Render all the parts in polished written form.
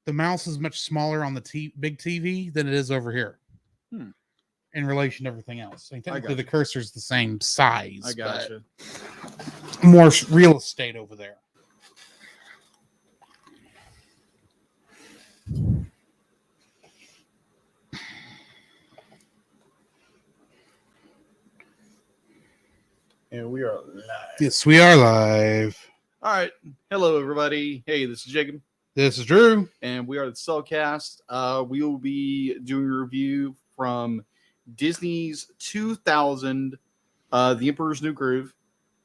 the mouse is much smaller on the big TV than it is over here. In relation to everything else. And technically, the cursor's the same size. I gotcha. More real estate over there. And we are live. Yes, we are live. All right. Hello, everybody. Hey, this is Jacob. This is Drew. And we are the Cellcast. We will be doing a review from Disney's 2000, The Emperor's New Groove.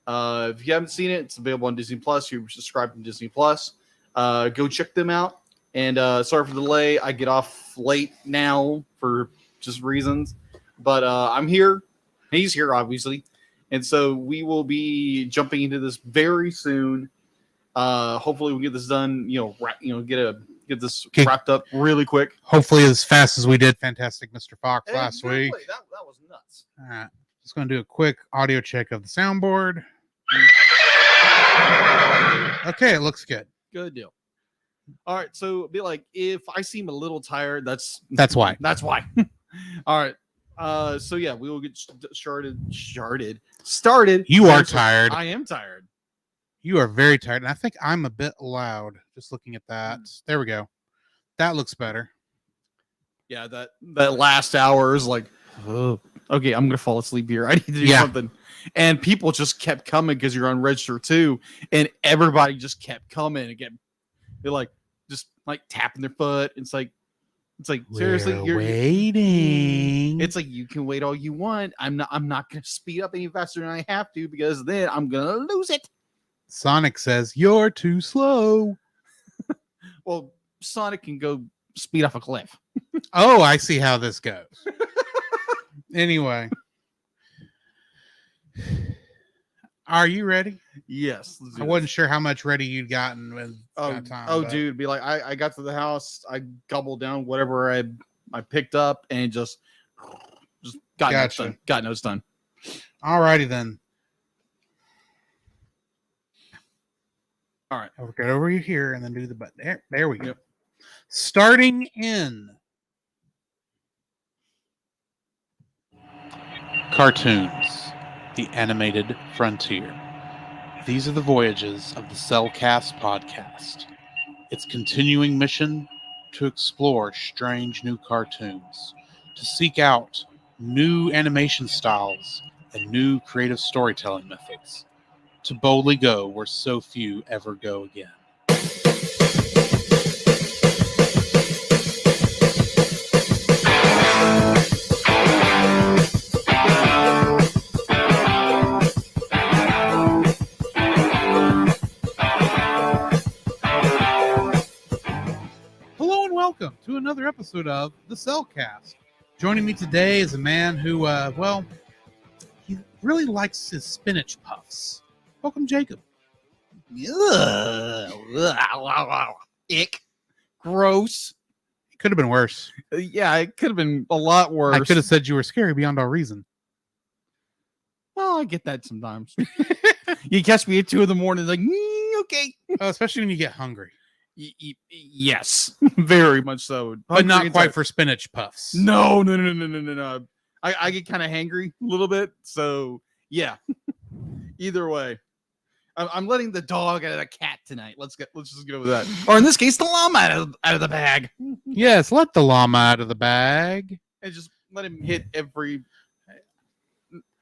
If you haven't seen it, it's available on Disney Plus. You're subscribed to Disney Plus. Go check them out. And sorry for the delay. I get off late now for just reasons. But I'm here. He's here, obviously. And so we will be jumping into this very soon. Hopefully we get this done, get this wrapped up really quick. Hopefully as fast as we did Fantastic Mr. Fox last week. That was nuts. All right. Just going to do a quick audio check of the soundboard. Okay, it looks good. Good deal. All right, so be like, if I seem a little tired, that's why. That's why. All right. So yeah, we will get started. You are tired. I am tired. You are very tired. And I think I'm a bit loud just looking at that. There we go. That looks better. Yeah, that last hour is like, oh, okay, I'm going to fall asleep here. I need to do something. And people just kept coming because you're on register too. And everybody just kept coming again. They're like, just like tapping their foot. It's like seriously, you're waiting. It's like, you can wait all you want. I'm not going to speed up any faster than I have to because then I'm going to lose it. Sonic says you're too slow. Well, Sonic can go speed off a cliff. Oh, I see how this goes. Anyway, are you ready? Yes. I wasn't sure how much ready you'd gotten with time. Dude, be like, I got to the house, I gobbled down whatever I picked up and just got gotcha. Notes done. All righty then. All right. I'll get over here and then do the button. There we go. Yep. Starting in cartoons, the animated frontier. These are the voyages of the Cellcast podcast. Its continuing mission to explore strange new cartoons, to seek out new animation styles and new creative storytelling methods, to boldly go where so few ever go again. Hello and welcome to another episode of the Cellcast. Joining me today is a man who, he really likes his spinach puffs. Welcome, Jacob. Ick. Gross. It could have been worse. Yeah, it could have been a lot worse. I could have said you were scary beyond all reason. Well, I get that sometimes. You catch me at 2 a.m, like, okay. Especially when you get hungry. Yes, very much so. But not quite for spinach puffs. No. I get kind of hangry a little bit. So, yeah. Either way. I'm letting the dog out of the cat tonight. Let's just get over that. Or in this case, the llama out of the bag. Yes, let the llama out of the bag. And just let him hit every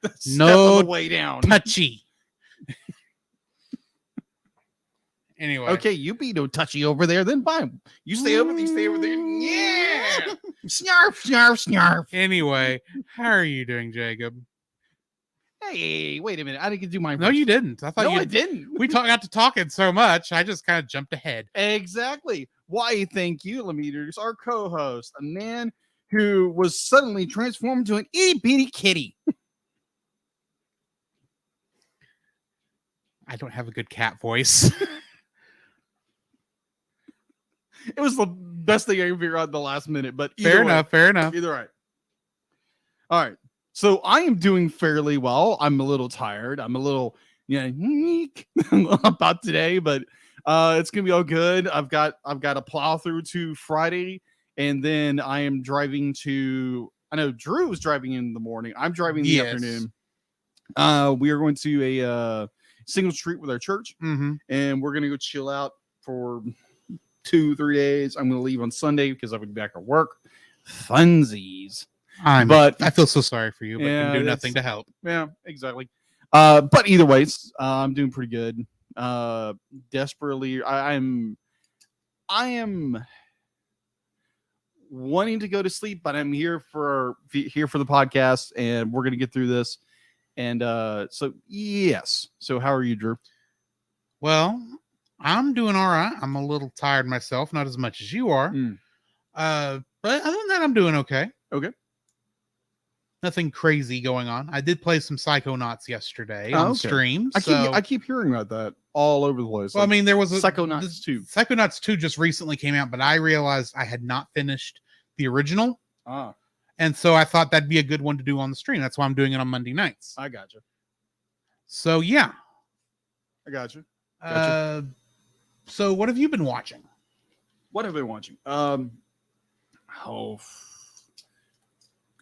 step no on the way down. Touchy. Anyway. Okay, you be no touchy over there, then fine. You stay over there, Yeah. Snarf. Anyway, how are you doing, Jacob? Hey, wait a minute. I didn't do mine. No, you didn't. I thought I didn't. We got to talking so much. I just kind of jumped ahead. Exactly. Why, thank you. Let me introduce our co-host, a man who was suddenly transformed to an itty bitty kitty. I don't have a good cat voice. It was the best thing I could figure out in the last minute, but fair enough. Either right. All right. So I am doing fairly well. I'm a little tired. I'm a little, about today, but It's gonna be all good. I've got a plow through to Friday, and then I am driving to. I know Drew is driving in the morning. I'm driving in the afternoon. We are going to a single street with our church, and we're gonna go chill out for 2-3 days. I'm gonna leave on Sunday because I will be back at work. Funsies. But I feel so sorry for you, but Yeah, can do nothing to help. Yeah, exactly. But either ways, I'm doing pretty good. Desperately, I am wanting to go to sleep, but I'm here for the podcast, and we're gonna get through this. And so yes. So how are you, Drew? Well, I'm doing all right. I'm a little tired myself, not as much as you are. But other than that, I'm doing okay. Okay. Nothing crazy going on. I did play some Psychonauts yesterday on stream. I keep hearing about that all over the place. Well, I mean, there was a Psychonauts 2. Psychonauts 2 just recently came out, but I realized I had not finished the original. And so I thought that'd be a good one to do on the stream. That's why I'm doing it on Monday nights. I gotcha. So yeah. I gotcha. So what have you been watching? What have I been watching?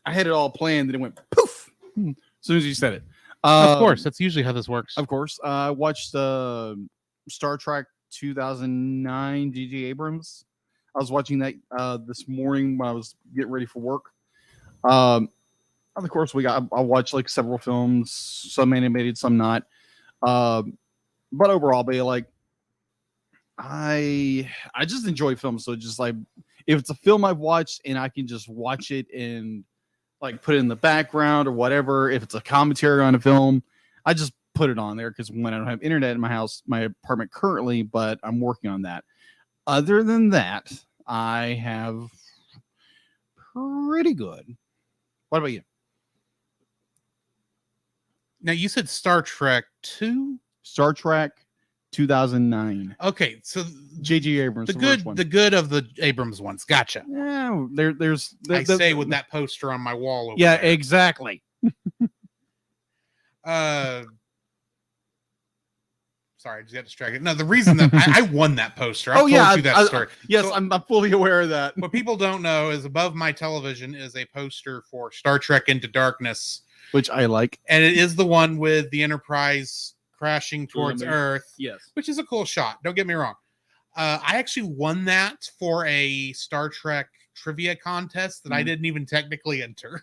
I had it all planned, and it went poof as soon as you said it. Of course, that's usually how this works. Of course, I watched Star Trek 2009. J.J. Abrams. I was watching that this morning when I was getting ready for work. Of course, I watched like several films, some animated, some not. But overall, I just enjoy films. So just like if it's a film I've watched and I can just watch it and like put it in the background or whatever. If it's a commentary on a film, I just put it on there because when I don't have internet in my house, my apartment currently, but I'm working on that. Other than that, I have pretty good. What about you? Now you said Star Trek 2? Star Trek 2009. Okay, so J.J. Abrams, the good of the Abrams ones. Gotcha. Yeah, I say with that poster on my wall over there. Exactly. Sorry, I just got distracted. No, the reason that I won that poster. Told you that story. Yes, so, I'm fully aware of that. What people don't know is above my television is a poster for Star Trek Into Darkness, which I like, and it is the one with the Enterprise crashing towards Earth. Yes, which is a cool shot. Don't get me wrong. I actually won that for a Star Trek trivia contest that I didn't even technically enter,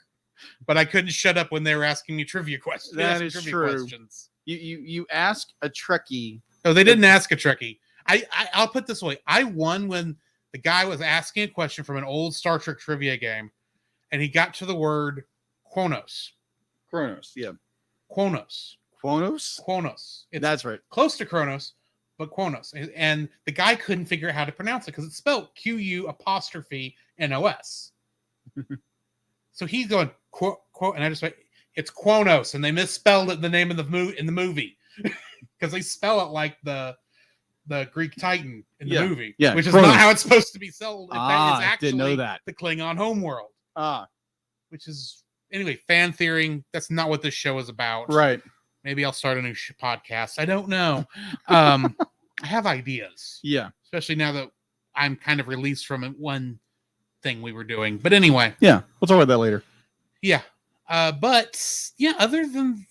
but I couldn't shut up when they were asking me trivia questions. That is true. Questions. You ask a Trekkie. Oh, they didn't ask a Trekkie. I'll put this way. I won when the guy was asking a question from an old Star Trek trivia game, and he got to the word Kronos. Yeah. Kronos. That's right. Close to Kronos, but Kronos. And the guy couldn't figure out how to pronounce it because it's spelled Q-U''NOS. So he's going, and I just went, it's Kronos, and they misspelled it, the name of the movie because they spell it like the Greek Titan in the movie, which is not how it's supposed to be spelled. That is actually didn't know that. The Klingon homeworld. Which is, anyway, fan theory. That's not what this show is about. Right. Maybe I'll start a new podcast. I don't know. I have ideas. Yeah. Especially now that I'm kind of released from one thing we were doing. But anyway. Yeah. We'll talk about that later. Yeah. But yeah, other than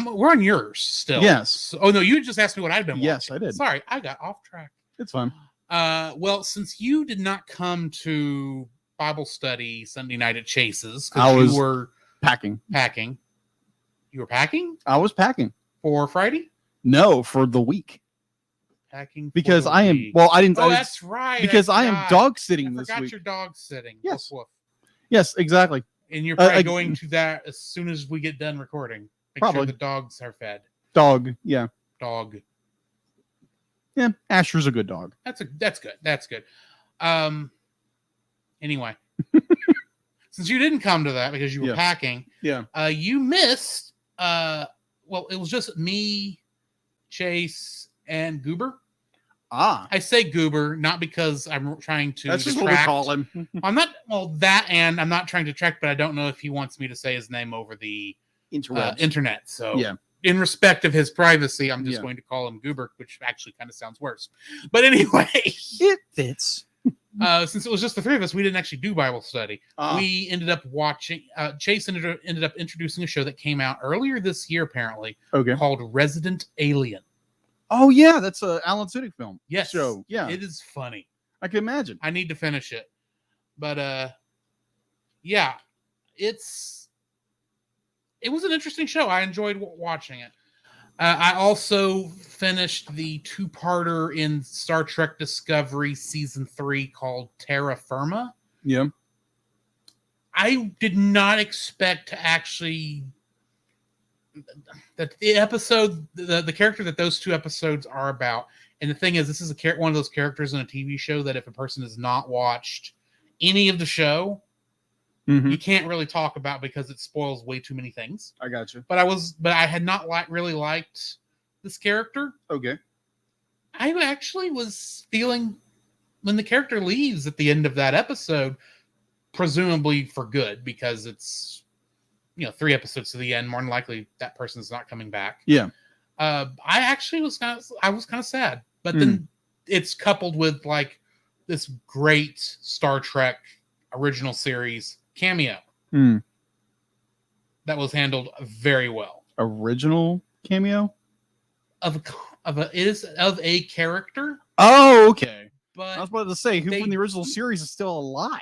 we're on yours still. Yes. Oh no, you just asked me what I'd been watching. Yes, I did. Sorry, I got off track. It's fine. Well, since you did not come to Bible study Sunday night at Chase's because you were packing. You were packing? I was packing. For Friday? No, for the week. Packing because I am week. I didn't. That's right. Because I am dog sitting this week. I forgot your dog sitting. Yes. Woof, woof. Yes, exactly. And you're probably going to that as soon as we get done recording. Make sure the dogs are fed. Dog, yeah. Dog. Yeah, Asher's a good dog. That's good. That's good. Anyway. Since you didn't come to that because you were packing, you missed well, it was just me, Chase, and Goober. I say Goober not because I'm trying to. That's just what we call him. I'm not. Well, that and I'm not trying to track, but I don't know if he wants me to say his name over the internet. So in respect of his privacy, I'm just Yeah. going to call him Goober, which actually kind of sounds worse. But anyway, It fits. since it was just the three of us, we didn't actually do Bible study. We ended up watching. Chase ended up introducing a show that came out earlier this year, apparently, Okay. called Resident Alien. Oh yeah, that's a Alan Tudyk film. Yes, show. Yeah, it is funny. I can imagine. I need to finish it, but yeah, it was an interesting show. I enjoyed watching it. I also finished the two-parter in Star Trek Discovery Season 3 called Terra Firma. Yeah. I did not expect to actually... that the episode, the character that those two episodes are about, and the thing is, this is one of those characters in a TV show that if a person has not watched any of the show, you can't really talk about because it spoils way too many things. I got you. But I had not really liked this character. Okay. I actually was feeling when the character leaves at the end of that episode, presumably for good, because it's 3 episodes to the end. More than likely, that person's not coming back. Yeah. I actually was kind of sad, but then it's coupled with like this great Star Trek original series cameo that was handled very well. Original cameo of a character. Oh, okay. But I was about to say, who from the original series is still alive?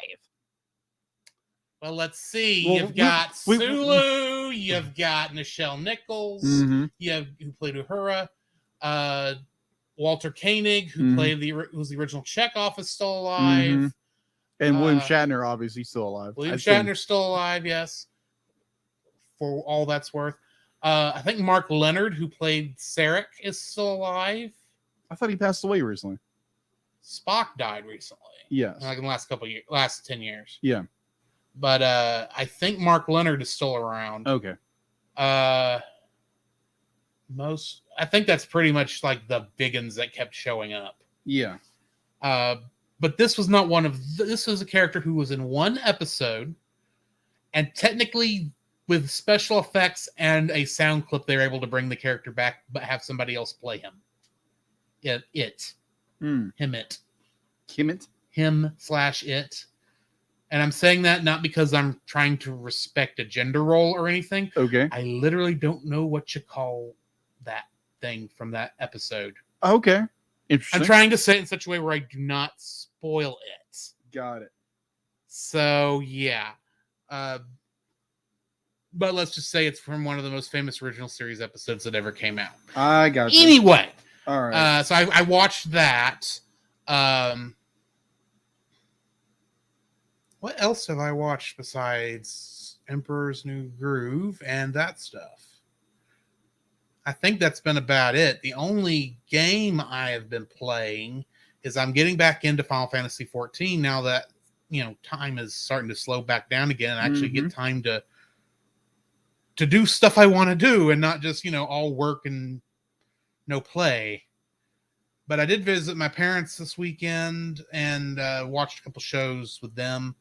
Well, let's see. Well, You've got Sulu. You've got Nichelle Nichols. Mhm. You have who played Uhura. Walter Koenig, who who's the original Chekhov, is still alive. And William Shatner, obviously, still alive. William Shatner's still alive, yes. For all that's worth. I think Mark Leonard, who played Sarek, is still alive. I thought he passed away recently. Spock died recently. Yes. Like in the last couple of years, last 10 years. Yeah. But I think Mark Leonard is still around. Okay. I think that's pretty much like the big ones that kept showing up. Yeah. But this was not one of this was a character who was in one episode, and technically with special effects and a sound clip, they're able to bring the character back, but have somebody else play him. Him it. Him/it. And I'm saying that not because I'm trying to respect a gender role or anything. Okay. I literally don't know what you call that thing from that episode. Okay. Interesting. I'm trying to say it in such a way where I do not spoil it. Got it. So, yeah. But let's just say it's from one of the most famous original series episodes that ever came out. I got you. Anyway. All right. So I watched that. What else have I watched besides Emperor's New Groove and that stuff? I think that's been about it. The only game I have been playing is I'm getting back into Final Fantasy XIV now that, time is starting to slow back down again and actually get time to do stuff I want to do and not just, all work and no play. But I did visit my parents this weekend and watched a couple shows with them.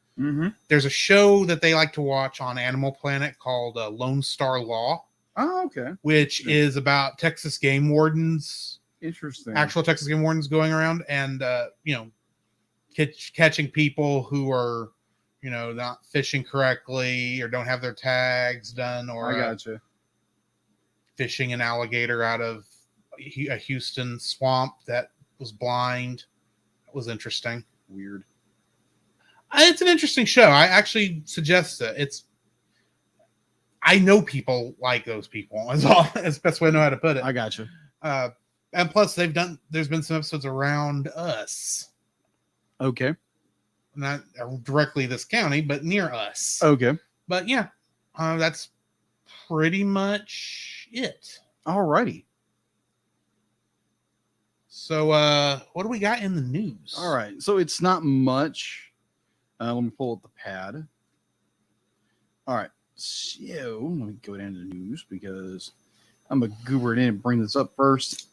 There's a show that they like to watch on Animal Planet called Lone Star Law. Oh, okay. Which is about Texas game wardens. Interesting. Actual Texas game wardens going around and, catching people who are, not fishing correctly or don't have their tags done or I gotcha. Fishing an alligator out of a Houston swamp that was blind. That was interesting. Weird. It's an interesting show. I actually suggest it. I know people like those people. That's the best way I know how to put it. I gotcha. And plus, there's been some episodes around us. Okay. Not directly this county, but near us. Okay. But yeah, that's pretty much it. Alrighty. So, what do we got in the news? All right. So it's not much. Let me pull up the pad. All right. So let me go down to the news because I'm a goober in and bring this up first.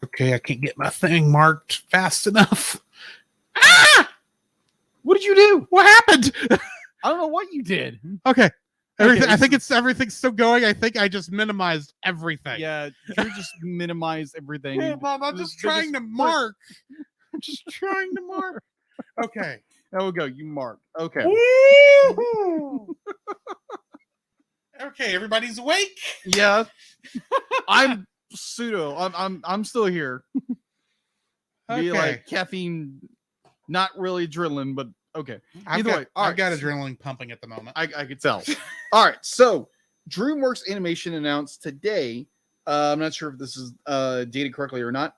Okay, I can't get my thing marked fast enough. Ah! What did you do? What happened? I don't know what you did. Okay. Everything. Okay, I think everything's still going. I think I just minimized everything. Yeah, Drew just minimized everything. Hey, Bob, I'm The just trying to biggest- mark. I'm just trying to mark. Okay. There we go. You mark. Okay. Woo-hoo! Okay, everybody's awake. Yeah. I'm pseudo. I'm still here. Be Okay. like caffeine, not really adrenaline, but okay. Either way, all I've right. got adrenaline pumping at the moment. I could tell. All right, so DreamWorks Animation announced today. I'm not sure if this is dated correctly or not,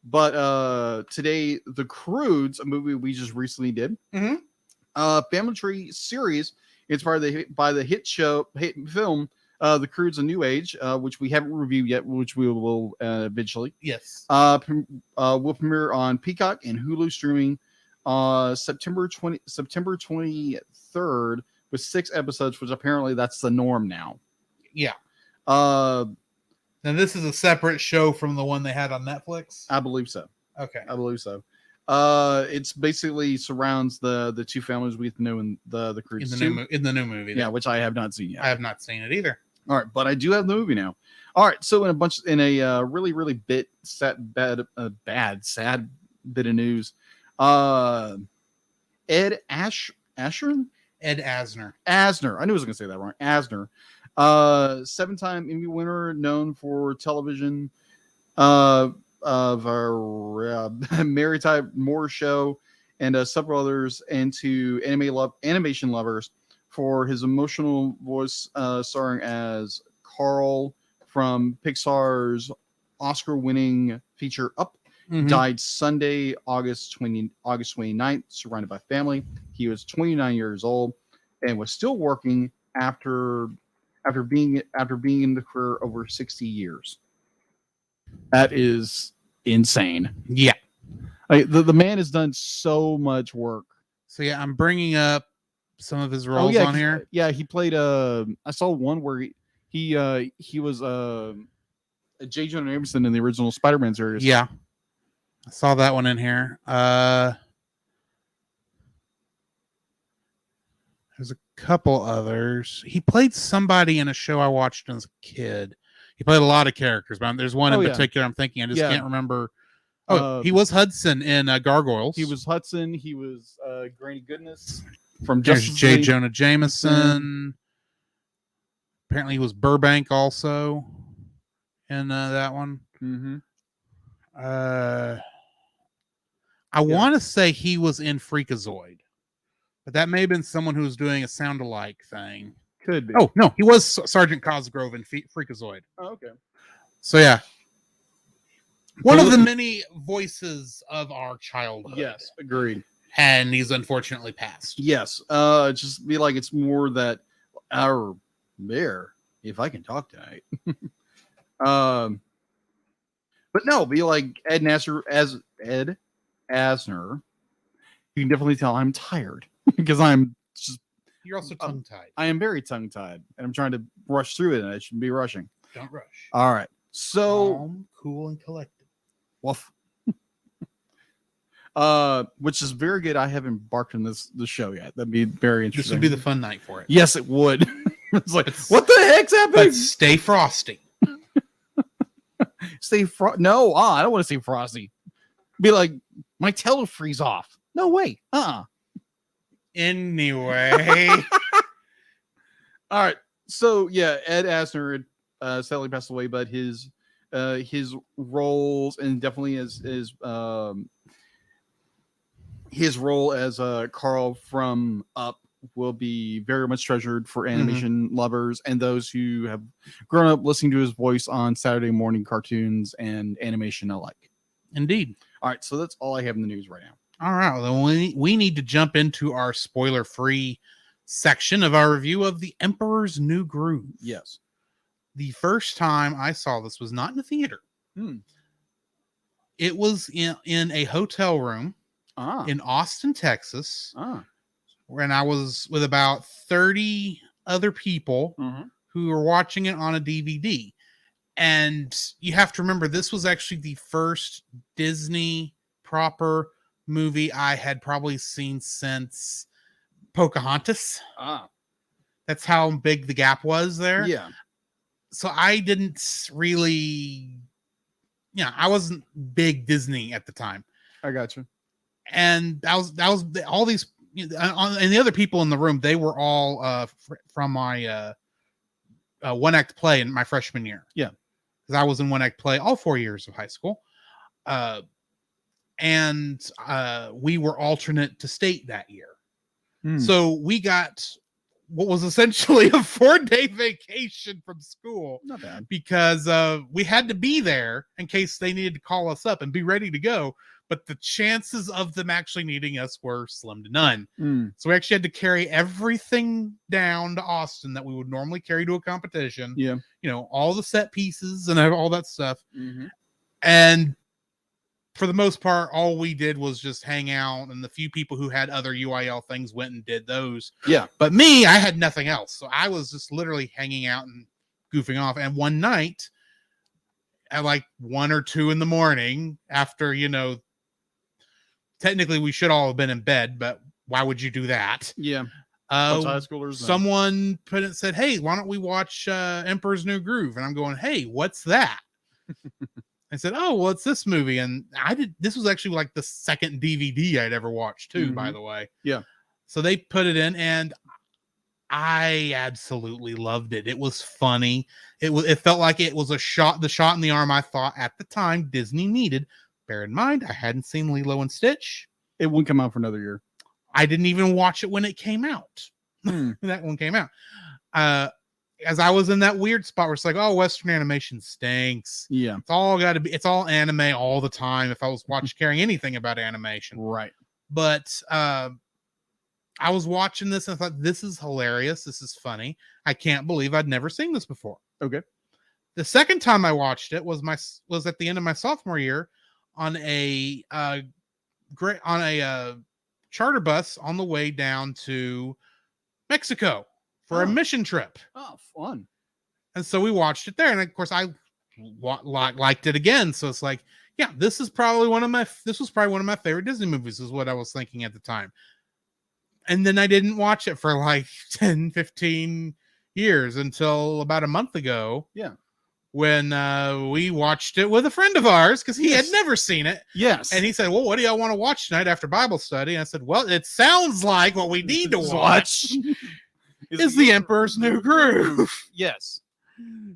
but today, The Croods, a movie we just recently did, Mhm. Family Tree series inspired by the hit film, The Croods: A New Age, which we haven't reviewed yet, which we will eventually. Yes. Will premiere on Peacock and Hulu streaming September 23rd with 6 episodes, which apparently that's the norm now. Yeah. Uh, Now this is a separate show from the one they had on Netflix. I believe so. Okay. I believe so. It's basically surrounds the two families we know in the Croods In the new movie. yeah, which I have not seen yet. I have not seen it either. All right, but I do have the movie now. All right, so in a really sad bit of news, Ed Asner. Ed Asner. Asner. I knew I was going to say that wrong. Asner. 7-time Emmy winner, known for television of our Mary Type Moore Show and several others, and to animation lovers for his emotional voice, starring as Carl from Pixar's Oscar-winning feature Up. Mhm. Died Sunday, August 29th, surrounded by family. He was 29 years old and was still working after being in the career over 60 years. That is insane. Yeah. Like, the man has done so much work. So yeah, I'm bringing up some of his roles on here. Yeah, he played. I saw one where he was J. Jonah Jameson in the original Spider-Man series. Yeah. I saw that one in here. There's a couple others. He played somebody in a show I watched as a kid. He played a lot of characters, but there's one in particular I'm thinking. I just can't remember. Oh, he was Hudson in Gargoyles. He was Hudson. He was Granny Goodness from There's Justice J. League. Jonah Jameson. Apparently, he was Burbank also in that one. Mm-hmm. I want to say he was in Freakazoid, but that may have been someone who was doing a sound-alike thing. Could be. Oh, no, he was Sergeant Cosgrove in Freakazoid. Oh, okay. So, yeah. One of the many voices of our childhood. Yes, agreed. And he's unfortunately passed. Yes. Just be like, it's more that our mayor, if I can talk tonight. But no, be like Ed Asner. You can definitely tell I'm tired because I'm just. You're also tongue-tied. I am very tongue-tied, and I'm trying to rush through it, and I shouldn't be rushing. Don't rush. All right. So, calm, cool, and collected. woof. Which is very good. I haven't embarked on this show yet. That'd be very interesting. This would be the fun night for it. Yes, it would. It's like, what the heck's happening? But stay frosty. No, I don't want to stay frosty. Be like, my tail will freeze off. No way. Anyway. All right. So yeah, Ed Asner sadly passed away, but his roles, and definitely his role as Carl from Up, will be very much treasured for animation lovers and those who have grown up listening to his voice on Saturday morning cartoons and animation alike. Indeed. All right, so that's all I have in the news right now. All right. Well, then we need to jump into our spoiler-free section of our review of The Emperor's New Groove. Yes. The first time I saw this was not in the theater. It was in a hotel room in Austin, Texas. When I was with about 30 other people who were watching it on a DVD. And you have to remember, this was actually the first Disney proper movie I had probably seen since Pocahontas. That's how big the gap was there. Yeah. So I didn't really, I wasn't big Disney at the time. I got you. And that was all these, and the other people in the room, they were all from my one act play in my freshman year. Yeah. Because I was in one act play all 4 years of high school. And we were alternate to state that year. So we got what was essentially a 4-day vacation from school. Not bad. Because we had to be there in case they needed to call us up and be ready to go. But the chances of them actually needing us were slim to none. So we actually had to carry everything down to Austin that we would normally carry to a competition. Yeah. All the set pieces and all that stuff. And for the most part, all we did was just hang out, and the few people who had other UIL things went and did those. Yeah. But me, I had nothing else. So I was just literally hanging out and goofing off. And one night at like 1 or 2 in the morning, after, technically we should all have been in bed, but why would you do that? Yeah. High schoolers. Someone said, "Hey, why don't we watch Emperor's New Groove?" And I'm going, "Hey, what's that?" I said, "Oh, well, it's this movie." And this was actually like the second DVD I'd ever watched too, by the way. Yeah. So they put it in, and I absolutely loved it. It was funny. It felt like it was the shot in the arm I thought at the time Disney needed. Bear in mind, I hadn't seen Lilo and Stitch. It wouldn't come out for another year. I didn't even watch it when it came out. That one came out. As I was in that weird spot where it's like, oh, Western animation stinks. Yeah. It's all anime all the time. If I was carrying anything about animation. Right. But I was watching this and I thought, this is hilarious. This is funny. I can't believe I'd never seen this before. Okay. The second time I watched it was at the end of my sophomore year on a charter bus on the way down to Mexico for a mission trip. Oh, fun. And so we watched it there. And of course I liked it again. So it's like, yeah, this was probably one of my favorite Disney movies is what I was thinking at the time. And then I didn't watch it for like 10, 15 years until about a month ago. Yeah. When we watched it with a friend of ours because he had never seen it. Yes. And he said, well, what do y'all want to watch tonight after Bible study? And I said, well, it sounds like what we need to watch is The Emperor's New Groove. Yes.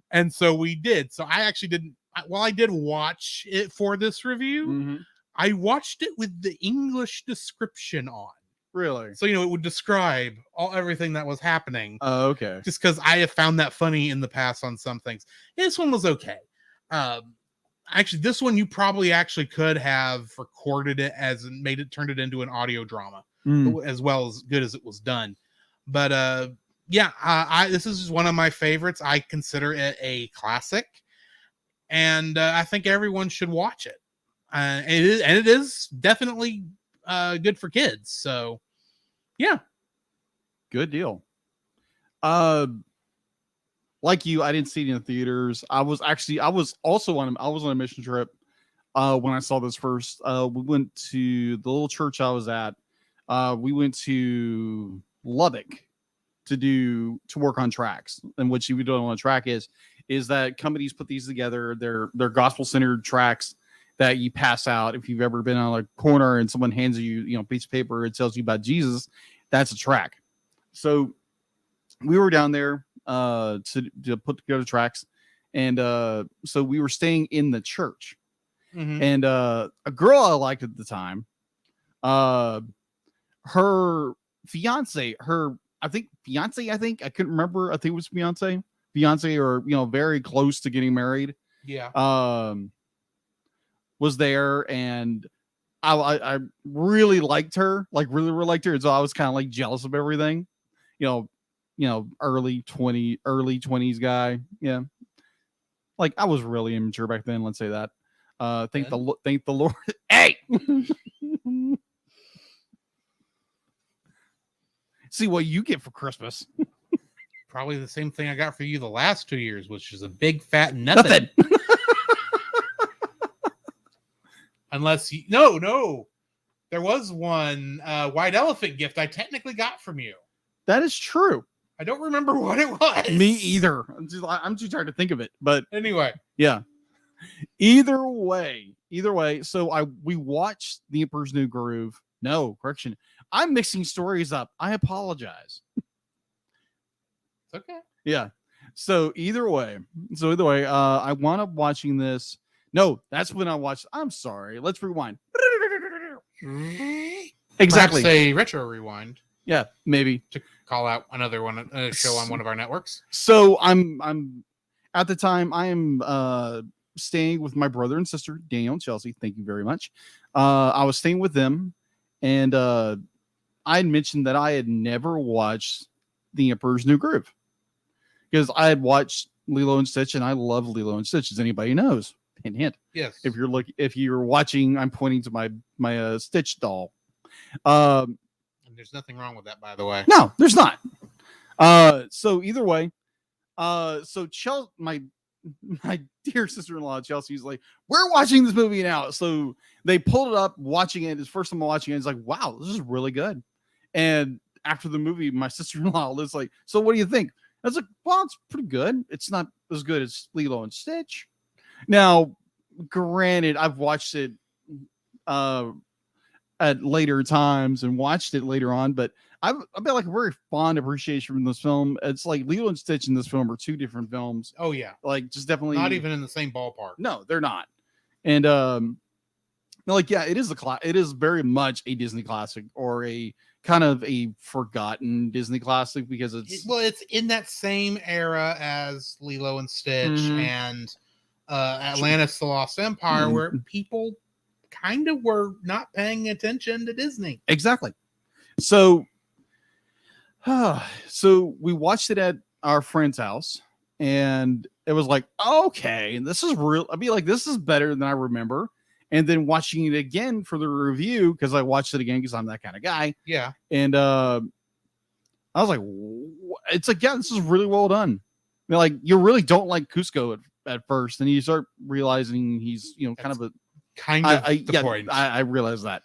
And so we did. So I actually I did watch it for this review. I watched it with the English description on. Really? So, it would describe everything that was happening. Oh, okay. Just because I have found that funny in the past on some things. This one was okay. Actually, this one you probably actually could have recorded it turned it into an audio drama as well as good as it was done. But this is one of my favorites. I consider it a classic, and I think everyone should watch it. It is definitely good for kids. So, yeah, good deal. Like you, I didn't see it in the theaters. I was also on a mission trip when I saw this first. We went to the little church I was at. We went to Lubbock to work on tracks. And what you would do on a track is that companies put these together. They're gospel centered tracks that you pass out. If you've ever been on a corner and someone hands you, a piece of paper, it tells you about Jesus, that's a track. So we were down there to put together tracks. And so we were staying in the church. And a girl I liked at the time, her fiance, I couldn't remember. I think it was fiance or, very close to getting married. Yeah. Was there, and I really liked her, really liked her. And so I was kind of like jealous of everything, early 20s guy. Yeah. Like I was really immature back then. Let's say that. Thank the Lord. Hey, see what you get for Christmas. Probably the same thing I got for you the last 2 years, which is a big fat nothing. Unless no, there was one white elephant gift I technically got from you. That is true. I don't remember what it was. Me either. I'm too tired to think of it. But Anyway, yeah. Either way. So we watched The Emperor's New Groove. No, correction. I'm mixing stories up. I apologize. it's okay. Yeah. So either way, I wound up watching this. No, that's when I watched. I'm sorry. Let's rewind. Exactly. Perhaps a retro rewind Yeah, maybe. to call out another one, show on one of our networks. So I'm at the time I am staying with my brother and sister, Daniel and Chelsea. Thank you very much. I was staying with them, and I had mentioned that I had never watched The Emperor's New Groove because I had watched Lilo and Stitch, and I love Lilo and Stitch, as anybody knows. Hint, hint. Yes. If you're watching, I'm pointing to my Stitch doll. And there's nothing wrong with that, by the way. No, there's not. So either way, so Chelsea, my dear sister-in-law Chelsea's like, we're watching this movie now. So they pulled it up, watching it. It's first time watching it. It's like, wow, this is really good. And after the movie, my sister-in-law was like, so what do you think? I was like, well, it's pretty good. It's not as good as Lilo and Stitch. Now, granted, I've watched it at later times and watched it later on, but I've got like a very fond appreciation from this film. It's like Lilo and Stitch and this film are two different films. Oh yeah. Like just definitely Not even in the same ballpark. No, they're not. And like yeah, it is very much a Disney classic, or a kind of a forgotten Disney classic, because it's in that same era as Lilo and Stitch and Atlantis: The Lost Empire, where people kind of were not paying attention to Disney. Exactly. So we watched it at our friend's house, and it was like, okay, this is real. I'd be like, this is better than I remember. And then watching it again for the review, because I watched it again because I'm that kind of guy. Yeah. And I was like, it's like, yeah, this is really well done. I mean, like, you really don't like Cusco at first, and you start realizing he's, kind of the point. I realize that,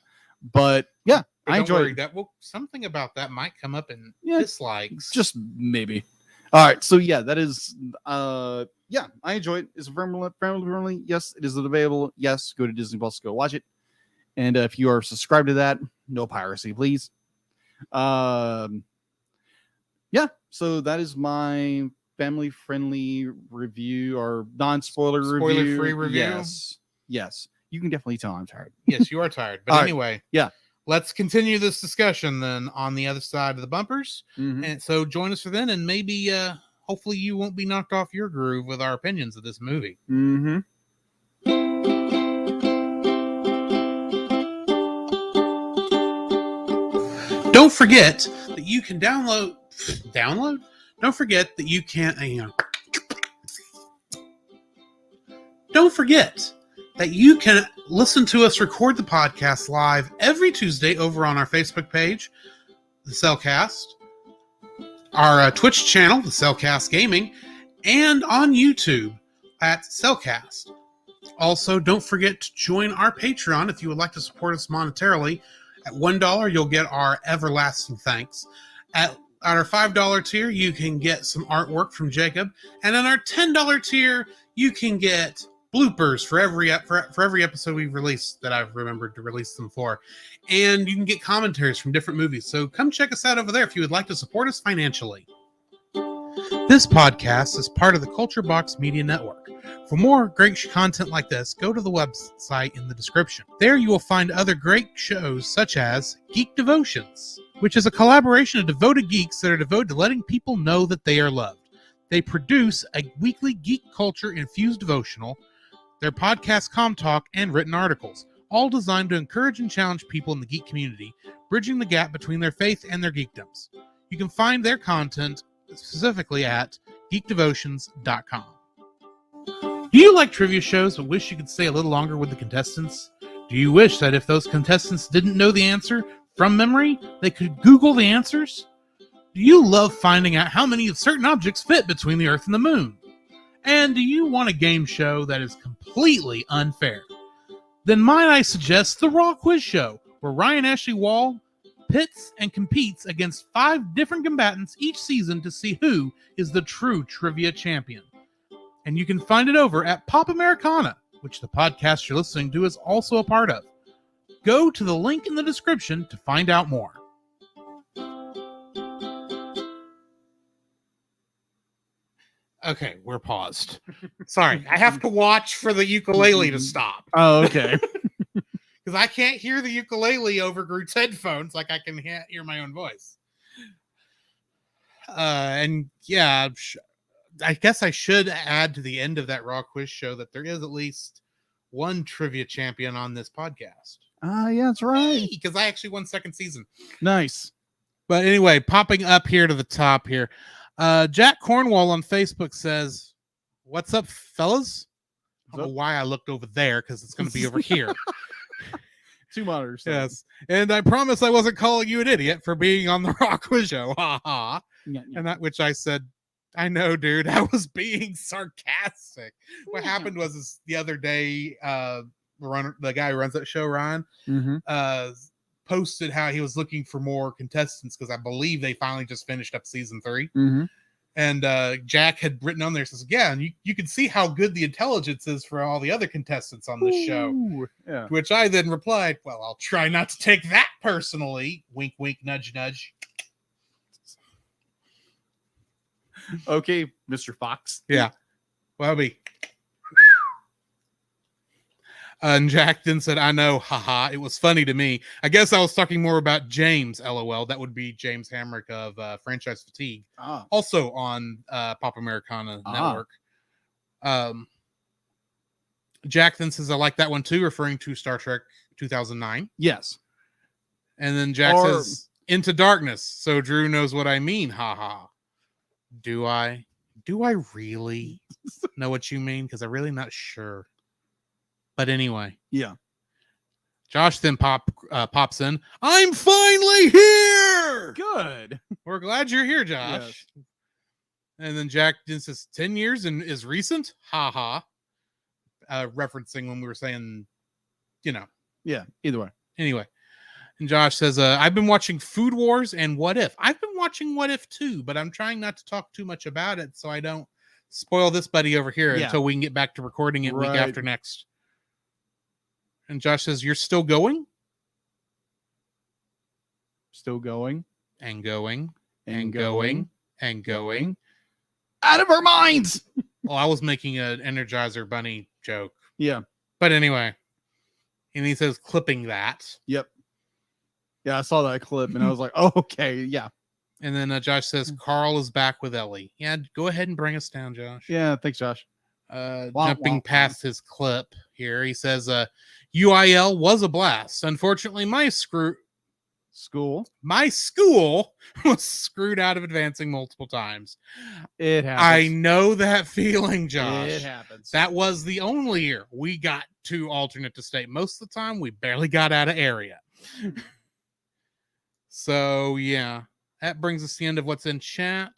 but yeah, but I enjoyed that. Well, something about that might come up in dislikes. Just maybe. All right, so yeah, that is yeah, I enjoy it. It's family friendly. Yes, it is available. Yes, go to Disney Plus, go watch it. And if you are subscribed to that, no piracy, please. Yeah, so that is my family friendly review, or non-spoiler review. Spoiler-free review. Yes. You can definitely tell I'm tired. Yes, you are tired. But anyway, right. Yeah. Let's continue this discussion then on the other side of the bumpers. And so join us for then, and maybe hopefully you won't be knocked off your groove with our opinions of this movie. Don't forget that you can download. Don't forget that you can. Don't forget that you can listen to us record the podcast live every Tuesday over on our Facebook page, The Cellcast, our Twitch channel, The Cellcast Gaming, and on YouTube at Cellcast. Also, don't forget to join our Patreon if you would like to support us monetarily. At $1, you'll get our everlasting thanks. At our $5 tier, you can get some artwork from Jacob. And on our $10 tier, you can get bloopers for every episode we've released that I've remembered to release them for. And you can get commentaries from different movies. So come check us out over there if you would like to support us financially. This podcast is part of the Culture Box Media Network. For more great content like this, go to the website in the description. There you will find other great shows such as Geek Devotions, which is a collaboration of devoted geeks that are devoted to letting people know that they are loved. They produce a weekly geek culture infused devotional, their podcast Com Talk, and written articles, all designed to encourage and challenge people in the geek community, bridging the gap between their faith and their geekdoms. You can find their content specifically at geekdevotions.com. Do you like trivia shows but wish you could stay a little longer with the contestants? Do you wish that if those contestants didn't know the answer from memory, they could Google the answers? Do you love finding out how many certain objects fit between the Earth and the Moon? And do you want a game show that is completely unfair? Then might I suggest the Raw Quiz Show, where Ryan Ashley Wall pits and competes against 5 different combatants each season to see who is the true trivia champion. And you can find it over at Pop Americana, which the podcast you're listening to is also a part of. Go to the link in the description to find out more. Okay, we're paused. Sorry, I have to watch for the ukulele to stop. Oh, okay. Because I can't hear the ukulele over Groot's headphones like I can hear my own voice. And yeah, I guess I should add to the end of that Raw quiz show that there is at least one trivia champion on this podcast. Yeah, that's right. Because I actually won second season. Nice. But anyway, popping up here to the top here. Jack Cornwall on Facebook says, "What's up, fellas?" I don't know why I looked over there because it's going to be over here. 2 monitors. So. Yes. And I promise I wasn't calling you an idiot for being on the Raw quiz show. Ha ha. Yeah. And that which I said, I know, dude, I was being sarcastic. What happened was this, the other day, the guy who runs that show, Ryan, posted how he was looking for more contestants because I believe they finally just finished up season 3. And Jack had written on there, says, yeah, and you can see how good the intelligence is for all the other contestants on this show. Yeah. To which I then replied, well, I'll try not to take that personally. Wink, wink, nudge, nudge. Okay, Mr. Fox. Yeah. Webby. And Jack then said, I know, haha, it was funny to me. I guess I was talking more about James, LOL. That would be James Hamrick of Franchise Fatigue. Also on Pop Americana Network. Jack then says, I like that one too, referring to Star Trek 2009. Yes. And then Jack says, Into Darkness. So Drew knows what I mean, haha. Do I really know what you mean? Because I'm really not sure. But anyway. Yeah. Josh then pops in. I'm finally here! Good. We're glad you're here, Josh. Yes. And then Jack then says, 10 years and is recent? Ha ha. Referencing when we were saying, Yeah, either way. Anyway. And Josh says, I've been watching Food Wars and What If. I've been watching What If too, but I'm trying not to talk too much about it so I don't spoil this buddy over here until we can get back to recording it week after next. And Josh says, you're still going? Still going. And going. And going. And going. Out of our minds! Well, I was making an Energizer Bunny joke. Yeah. But anyway. And he says, clipping that. Yep. Yeah, I saw that clip and I was like, oh, okay, yeah. And then Josh says, Carl is back with Ellie. Yeah, go ahead and bring us down, Josh. Yeah, thanks, Josh. Jumping past his clip here, he says, UIL was a blast. Unfortunately, my school was screwed out of advancing multiple times. It happens. I know that feeling, Josh. It happens. That was the only year we got to alternate to state. Most of the time, we barely got out of area. So, yeah. That brings us to the end of what's in chat.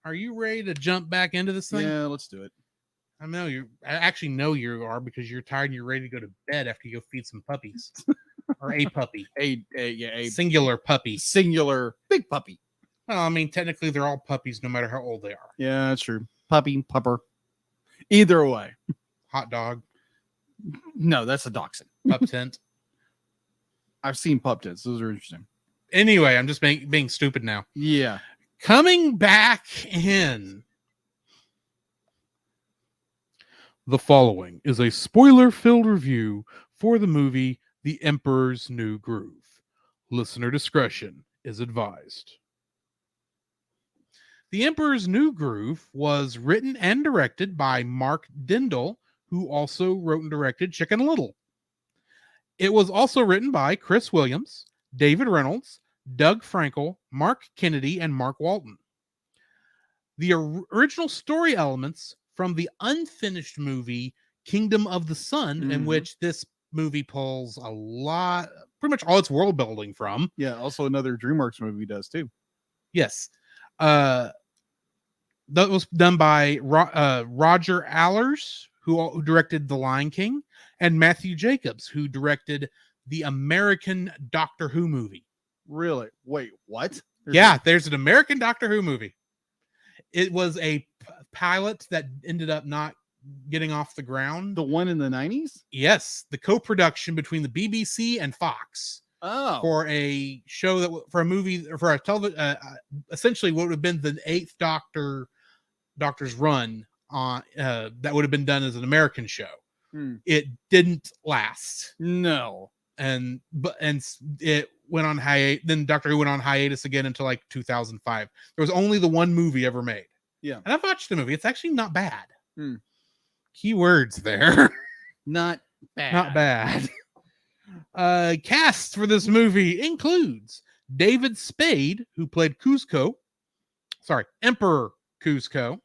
Are you ready to jump back into this thing? Yeah, let's do it. I actually know you are because you're tired and you're ready to go to bed after you go feed some puppies. Or a puppy. A singular puppy. Singular big puppy. Well, I mean, technically they're all puppies no matter how old they are. Yeah, that's true. Puppy, pupper. Either way. Hot dog. No, that's a dachshund. Pup tent. I've seen pup tents. Those are interesting. Anyway, I'm just being stupid now. Yeah. Coming back in. The following is a spoiler-filled review for the movie The Emperor's New Groove. Listener discretion is advised. The Emperor's New Groove was written and directed by Mark Dindal, who also wrote and directed Chicken Little. It was also written by Chris Williams, David Reynolds, Doug Frankel, Mark Kennedy, and Mark Walton. The original story elements from the unfinished movie Kingdom of the Sun, in which this movie pulls a lot, pretty much all its world building from. Yeah, also another DreamWorks movie does too. Yes. That was done by Roger Allers, who directed The Lion King, and Matthew Jacobs, who directed the American Doctor Who movie. Really? Wait, what? There's an American Doctor Who movie. It was a pilot that ended up not getting off the ground. The one in the 90s? Yes, the co-production between the BBC and Fox Oh. for a show for a movie for a television, essentially what would have been the 8th Doctor's run on that would have been done as an American show. It didn't last. No. And it went on hiatus. Then Doctor Who went on hiatus again until like 2005. There was only the one movie ever made. Yeah. And I've watched the movie. It's actually not bad. Keywords there. Not bad. Not bad. Cast for this movie includes David Spade, who played Emperor Kuzco.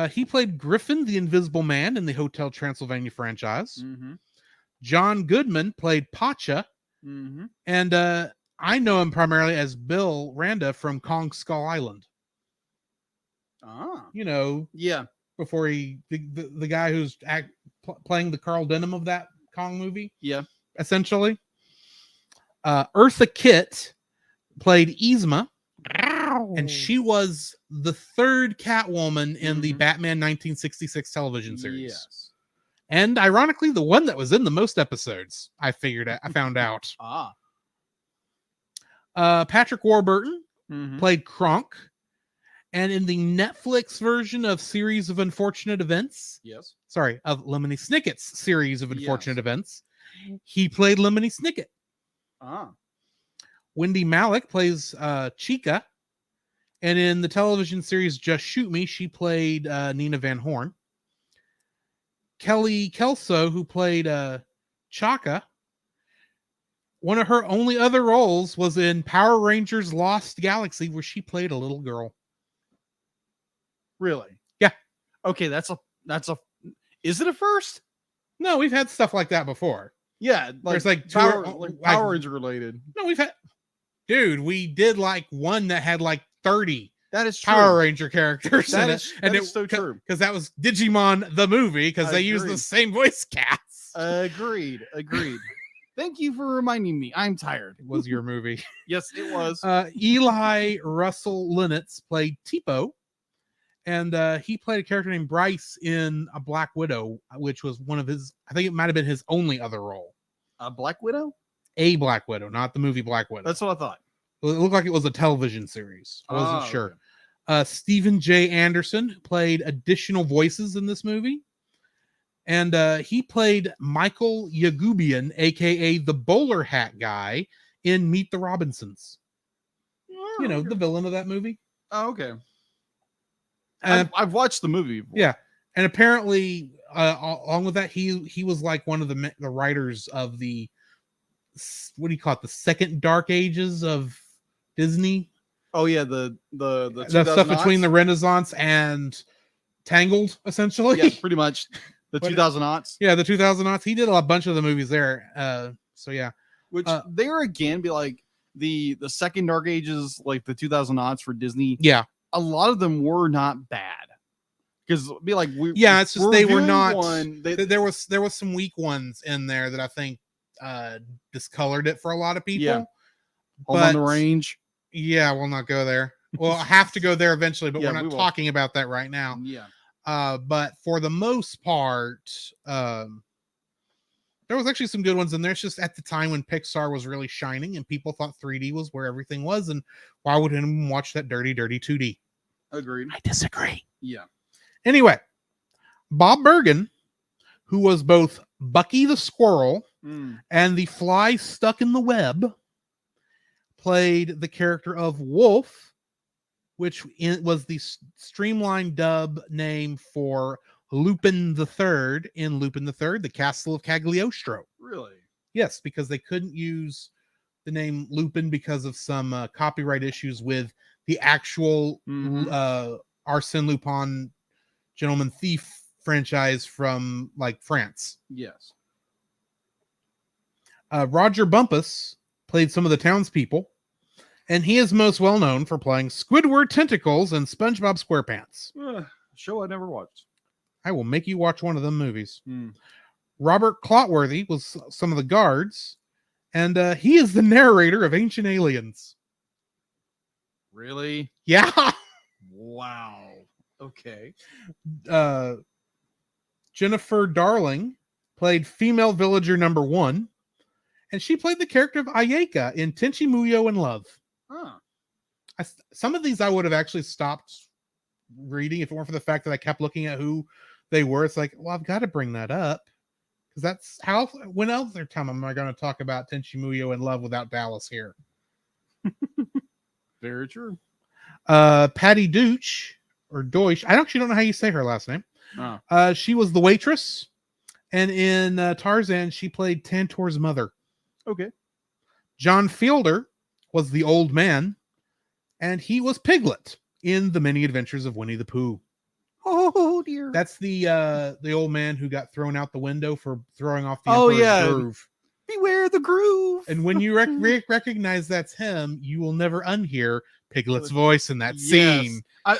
He played Griffin, the Invisible Man, in the Hotel Transylvania franchise. John Goodman played Pacha. And I know him primarily as Bill Randa from Kong Skull Island. You know, yeah. Before the guy who's playing the Carl Denham of that Kong movie. Yeah. Essentially. Eartha Kitt played Yzma. And she was the third Catwoman in the Batman 1966 television series. Yes. And ironically, the one that was in the most episodes, I found out. Patrick Warburton played Kronk. And in the Netflix version of Series of Unfortunate Events, of Lemony Snicket's Series of Unfortunate Events, he played Lemony Snicket. Wendy Malick plays Chica. And in the television series Just Shoot Me, she played Nina Van Horn. Kelly Kelso, who played Chaka, one of her only other roles was in Power Rangers Lost Galaxy, where she played a little girl. Really? Yeah. Okay, that's a is it a first? No, we've had stuff like that before. Yeah, there's like Power Ranger related. No, we did like one that had like 30 that is true. Power Ranger characters. That is so true. Because that was Digimon the movie, because they used the same voice cast. Agreed. Thank you for reminding me. I'm tired. It was your movie. Yes, it was. Eli Russell Linnetz played Tipo. And he played a character named Bryce in A Black Widow, which was one of his, I think it might have been his only other role. A Black Widow? A Black Widow, not the movie Black Widow. That's what I thought. It looked like it was a television series. I wasn't sure. Okay. Stephen J. Anderson played additional voices in this movie. And he played Michael Yagubian, a.k.a. the bowler hat guy in Meet the Robinsons. You know, the villain of that movie. Oh, okay. I've watched the movie before. Yeah. And apparently, along with that, he was like one of the writers of the, what do you call it? The second Dark Ages of Disney. Oh yeah, the stuff between the Renaissance and Tangled, essentially. Yeah, pretty much. The 2000s. Yeah, the 2000s. He did a bunch of the movies there. So yeah. Which there again be like the second Dark Ages, like the 2000s for Disney. Yeah. A lot of them were not bad. Because be like it's just they were not there was some weak ones in there that I think discolored it for a lot of people. Yeah. On the Range. Yeah, we'll not go there. Well, I have to go there eventually, but we're not talking about that right now. Yeah. But for the most part, there was actually some good ones in there. It's just at the time when Pixar was really shining and people thought 3D was where everything was, and why would anyone watch that dirty 2D? Agreed. I disagree. Yeah. Anyway, Bob Bergen, who was both Bucky the Squirrel and the fly stuck in the web, played the character of Wolf, which was the streamlined dub name for Lupin III in Lupin III, The Castle of Cagliostro. Really? Yes, because they couldn't use the name Lupin because of some copyright issues with the actual Arsène Lupin Gentleman Thief franchise from like France. Yes. Roger Bumpus played some of the townspeople, and he is most well known for playing Squidward Tentacles in SpongeBob SquarePants. Show I never watched. I will make you watch one of them movies. Robert Clotworthy was some of the guards, And he is the narrator of Ancient Aliens. Really? Yeah. Wow. Okay. Jennifer Darling played female villager number 1, and she played the character of Ayeka in Tenchi Muyo in Love. Huh. Some of these I would have actually stopped reading if it weren't for the fact that I kept looking at who they were. It's like, well, I've got to bring that up because that's how. When else time am I going to talk about Tenchi Muyo in Love without Dallas here? Very true. Patty Deutsch or Deutsch. I actually don't know how you say her last name. Oh. She was the waitress, and in Tarzan, she played Tantor's mother. Okay. John Fielder was the old man, and he was Piglet in The Many Adventures of Winnie the Pooh. Oh dear. That's the old man who got thrown out the window for throwing off the Oh, Emperor's yeah. groove. Beware the groove. And when you recognize that's him, you will never unhear Piglet's voice in that Yes. scene. I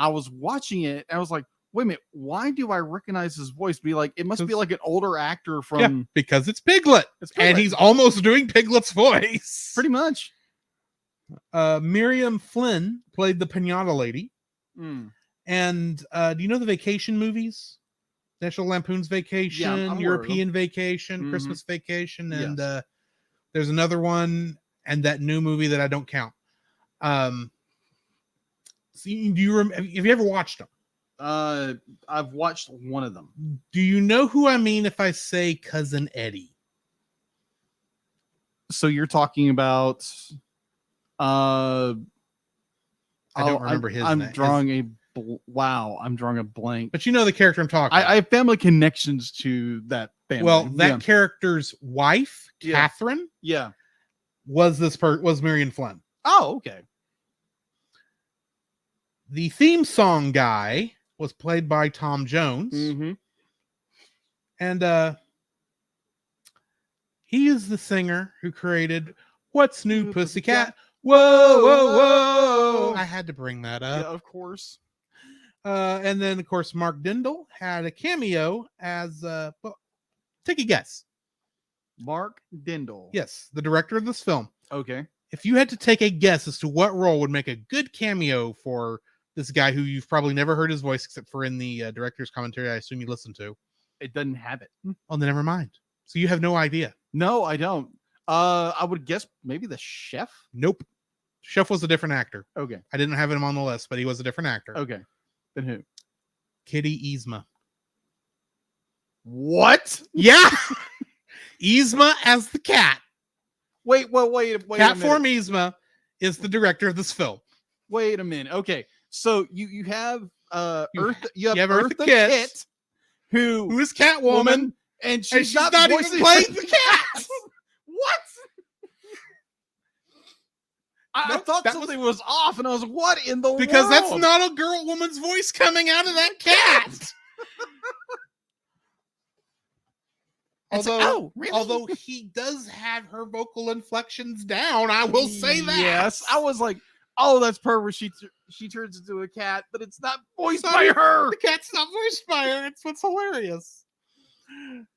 was watching it and I was like, wait a minute, why do I recognize his voice? Be like, it must be like an older actor from Yeah, because it's Piglet. It's And Piglet. he's almost doing Piglet's voice. pretty much. Miriam Flynn played the Pinata Lady. Mm. And do you know the vacation movies? National Lampoon's Vacation, I'm aware of European Vacation, Mhm. Christmas Vacation, and Yes. there's another one and that new movie that I don't count. So have you ever watched them? I've watched one of them. Do you know who I mean if I say Cousin Eddie? So you're talking about I don't remember his I'm name. drawing I'm drawing a blank. But you know the character I'm talking about. I have family connections to that family. Well, that yeah. character's wife, Yeah. Catherine, Yeah. was Marion Flynn. Oh, okay. The theme song guy was played by Tom Jones. Mm-hmm. And he is the singer who created What's New Pussycat? Whoa, whoa, whoa. I had to bring that Yeah, up. of course. And then, of course, Mark Dindal had a cameo as, well, take a guess. Mark Dindal. Yes, the director of this film. Okay. If you had to take a guess as to what role would make a good cameo for this guy who you've probably never heard his voice except for in the director's commentary, I assume you listen to. It doesn't have it. Oh, then never mind. So you have no idea. No, I don't. I would guess maybe the chef. Nope. Chef was a different actor. Okay. I didn't have him on the list, but he was a different actor. Okay. Then who? Kitty Yzma. What? Yeah. Yzma as the cat. Wait. Cat Form Yzma is the director of this film. Wait a minute. Okay. So you have You have Eartha Eartha Kitt, Kitt, who is Catwoman, woman, and she's not even voicing playing the cat. What? I Nope, thought that something was off, and I was like, "What in the Because that's world?" not a woman's voice coming out of that cat. It's like, oh, really? although he does have her vocal inflections down, I will say that. Yes, I was like, "Oh, that's perfect." She turns into a cat, but it's not voiced It's by not- her. The cat's not voiced by her. It's what's hilarious.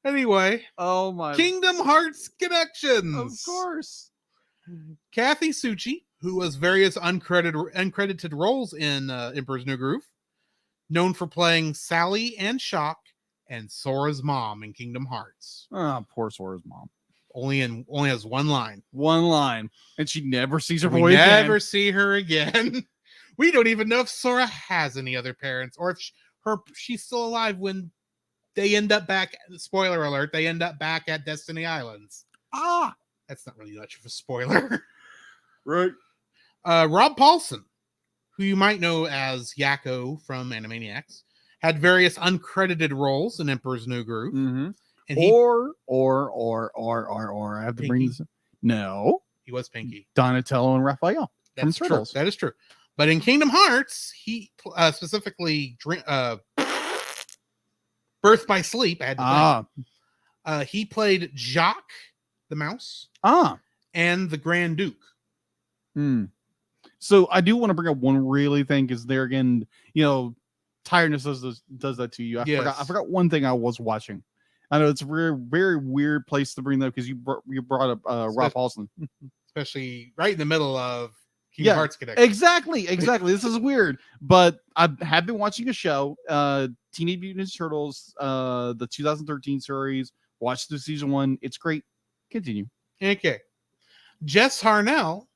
Anyway, Oh my! Kingdom Hearts connections. Of course. Kathy Suchi, who was various uncredited roles in Emperor's New Groove, known for playing Sally and Shock and Sora's mom in Kingdom Hearts. Oh, poor Sora's mom. Only has one line. One line, and she never sees her We boy never again. see her again. We don't even know if Sora has any other parents or if she's still alive when they end up back. Spoiler alert: they end up back at Destiny Islands. Ah, That's not really much of a spoiler. right. Rob Paulson, who you might know as Yakko from Animaniacs, had various uncredited roles in Emperor's New Groove. Mm-hmm. And he Or I have to bring Pinky. this. No, was Pinky. Donatello and Raphael. From That's true. Turtles. That is true. But in Kingdom Hearts, he specifically Birth by Sleep. I had to think. He played Jacques the mouse and the Grand Duke. So I do want to bring up one really thing because there again, tiredness does that to you. I Yes. forgot one thing I was watching. I know it's a very, very weird place to bring that because you brought up Rob Paulson. Especially right in the middle of Kingdom Hearts Connection. Exactly. This is weird, but I have been watching a show, Teenage Mutant Ninja Turtles, the 2013 series. Watched the season 1. It's great. Continue. Okay. Jess Harnell,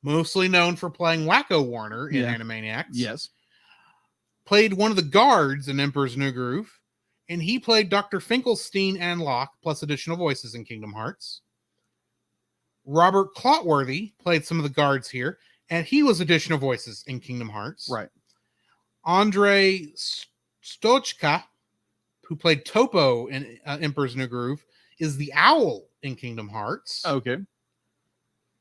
mostly known for playing Wacko Warner in Yeah. Animaniacs. Yes. Played one of the guards in Emperor's New Groove, and he played Dr. Finkelstein and Locke, plus additional voices in Kingdom Hearts. Robert Clotworthy played some of the guards here, and he was additional voices in Kingdom Hearts. Right. Andrei Stochka, who played Topo in Emperor's New Groove, is the owl in Kingdom Hearts. Okay.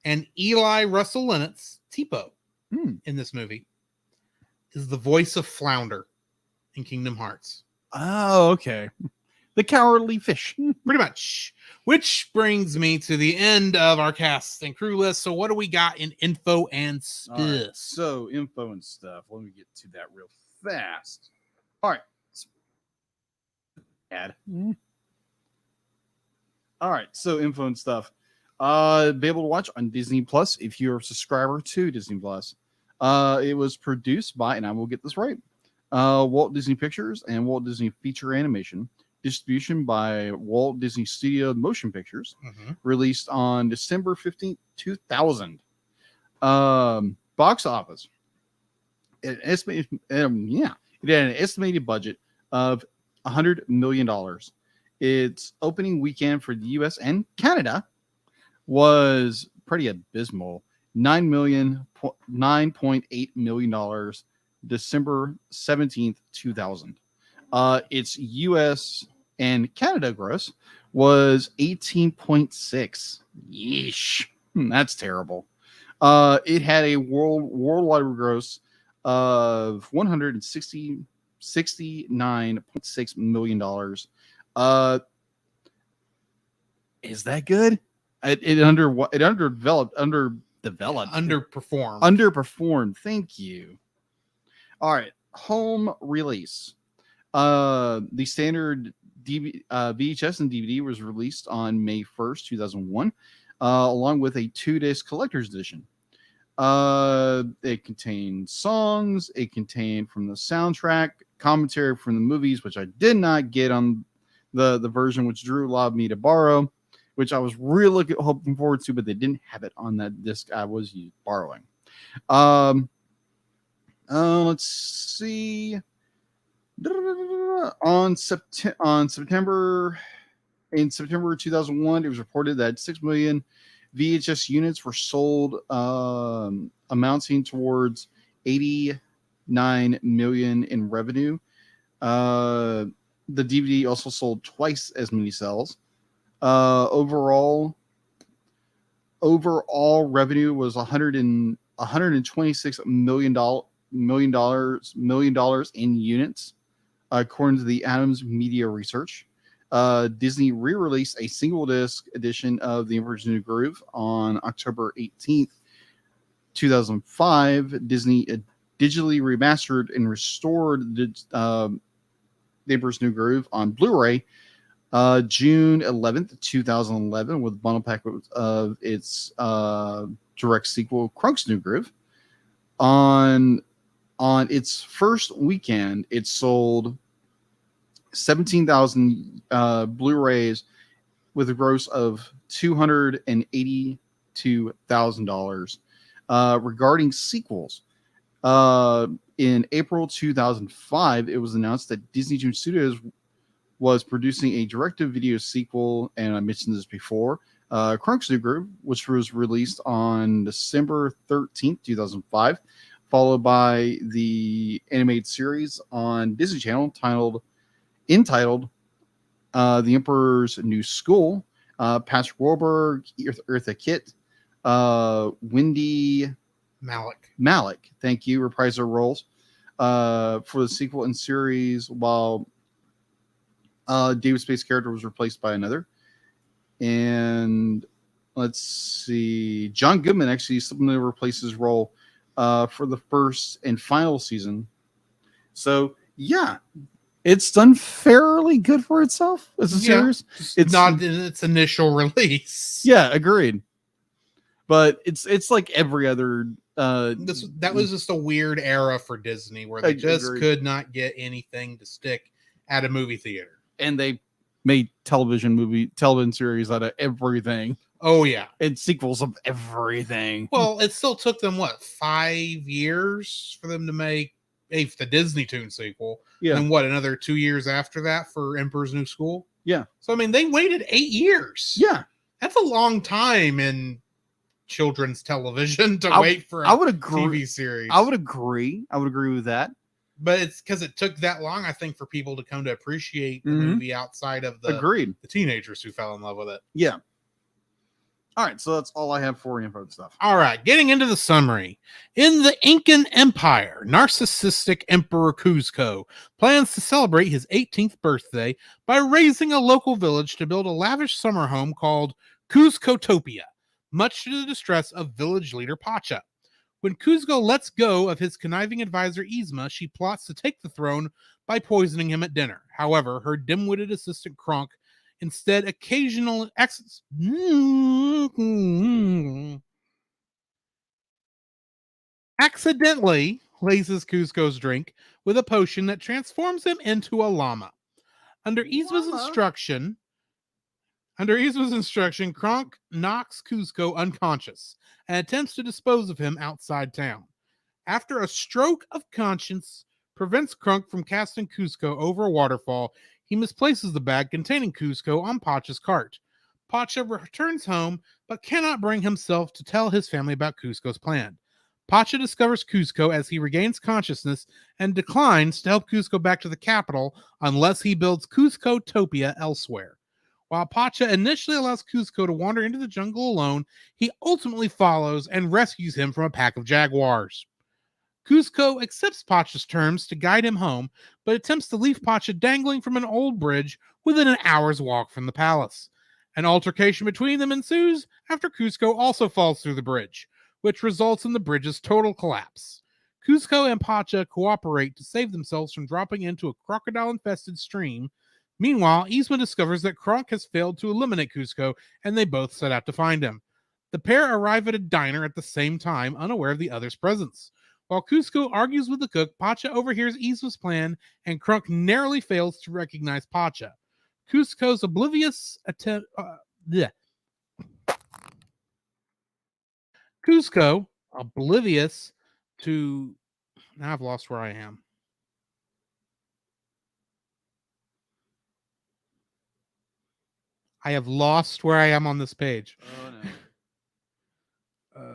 And Eli Russell Lennox, Tipo, Hmm. in this movie, is the voice of Flounder in Kingdom Hearts. Oh, okay. The cowardly fish. Pretty much. Which brings me to the end of our cast and crew list. So what do we got in info and All right, stuff? so info and stuff. Let me get to that real fast. All right. Ad. All right, so info and stuff. Be able to watch on Disney Plus if you're a subscriber to Disney Plus. It was produced by, and I will get this right, Walt Disney Pictures and Walt Disney Feature Animation. Distribution by Walt Disney Studio Motion Pictures. Released on December 15th, 2000. Box office. It had an estimated budget of $100 million. Its opening weekend for the US and Canada was pretty abysmal. $9.8 million, December 17th, 2000. Its US and Canada gross was 18.6. Yeesh. That's terrible. It had a worldwide gross of $169.6 million. Is that good? It underperformed. Thank you. All right, home release. The standard VHS and DVD was released on May 1st, 2001, along with a 2-disc collector's edition. It contained songs. It contained from the soundtrack, commentary from the movies, which I did not get on the version which Drew allowed me to borrow, which I was really hoping forward to, but they didn't have it on that disc I was borrowing. Let's see. In September 2001, it was reported that 6 million VHS units were sold, amounting towards 89 million in revenue. The DVD also sold twice as many sales. Overall revenue was $126 million in units, according to the Adams Media Research. Disney re-released a single disc edition of The Emperor's New Groove on October 18th, 2005. Disney digitally remastered and restored The Emperor's New Groove on Blu-ray June 11th, 2011, with a bundle pack of its direct sequel, Krunk's New Groove. On its first weekend, it sold 17,000 Blu-rays with a gross of $282,000. Regarding sequels, in April 2005, it was announced that Disney Toon Studios was producing a direct-to-video sequel, and I mentioned this before, Krunk's New Groove, which was released on December 13th, 2005, followed by the animated series on Disney Channel entitled The Emperor's New School. Patrick Warburg, Eartha Kitt, Wendy Malick, thank you, reprised their roles for the sequel and series, while David Spade's character was replaced by another. And let's see, John Goodman actually suddenly replaced his role for the first and final season. So yeah, It's done fairly good for itself as a Yeah. series. It's not in its initial release. Yeah, agreed. But it's like every other. That was just a weird era for Disney where they just Agreed. could not get anything to stick at a movie theater. And they made television series out of everything Oh yeah. and sequels of everything. Well, it still took them 5 years for them to make the Disney Toon sequel. Yeah. And another 2 years after that for Emperor's New School. Yeah. So I mean, they waited 8 years. Yeah. That's a long time in children's television to wait for I a would agree. TV series. I would agree with that. But it's because it took that long, I think, for people to come to appreciate the Mhm. movie outside of the Agreed. teenagers who fell in love with it. Yeah. All right, so that's all I have for info and stuff. All right, getting into the summary. In the Incan Empire, narcissistic Emperor Cuzco plans to celebrate his 18th birthday by raising a local village to build a lavish summer home called Cuzcotopia, much to the distress of village leader Pacha. When Cuzco lets go of his conniving advisor Yzma, she plots to take the throne by poisoning him at dinner. However, her dim-witted assistant Kronk instead accidentally laces Cuzco's drink with a potion that transforms him into a llama. Under Yzma's instruction, Kronk knocks Cuzco unconscious and attempts to dispose of him outside town. After a stroke of conscience prevents Kronk from casting Cuzco over a waterfall, he misplaces the bag containing Cuzco on Pacha's cart. Pacha returns home, but cannot bring himself to tell his family about Cuzco's plan. Pacha discovers Cuzco as he regains consciousness and declines to help Cuzco back to the capital unless he builds Cuzcotopia elsewhere. While Pacha initially allows Cuzco to wander into the jungle alone, he ultimately follows and rescues him from a pack of jaguars. Cuzco accepts Pacha's terms to guide him home, but attempts to leave Pacha dangling from an old bridge within an hour's walk from the palace. An altercation between them ensues after Cuzco also falls through the bridge, which results in the bridge's total collapse. Cuzco and Pacha cooperate to save themselves from dropping into a crocodile-infested stream. Meanwhile, Yzma discovers that Kronk has failed to eliminate Cuzco, and they both set out to find him. The pair arrive at a diner at the same time, unaware of the other's presence. While Cuzco argues with the cook, Pacha overhears Yzma's plan, and Kronk narrowly fails to recognize Pacha. Cuzco's oblivious attempt... Cuzco, oblivious to... Now I've lost where I am. I have lost where I am on this page. Oh no.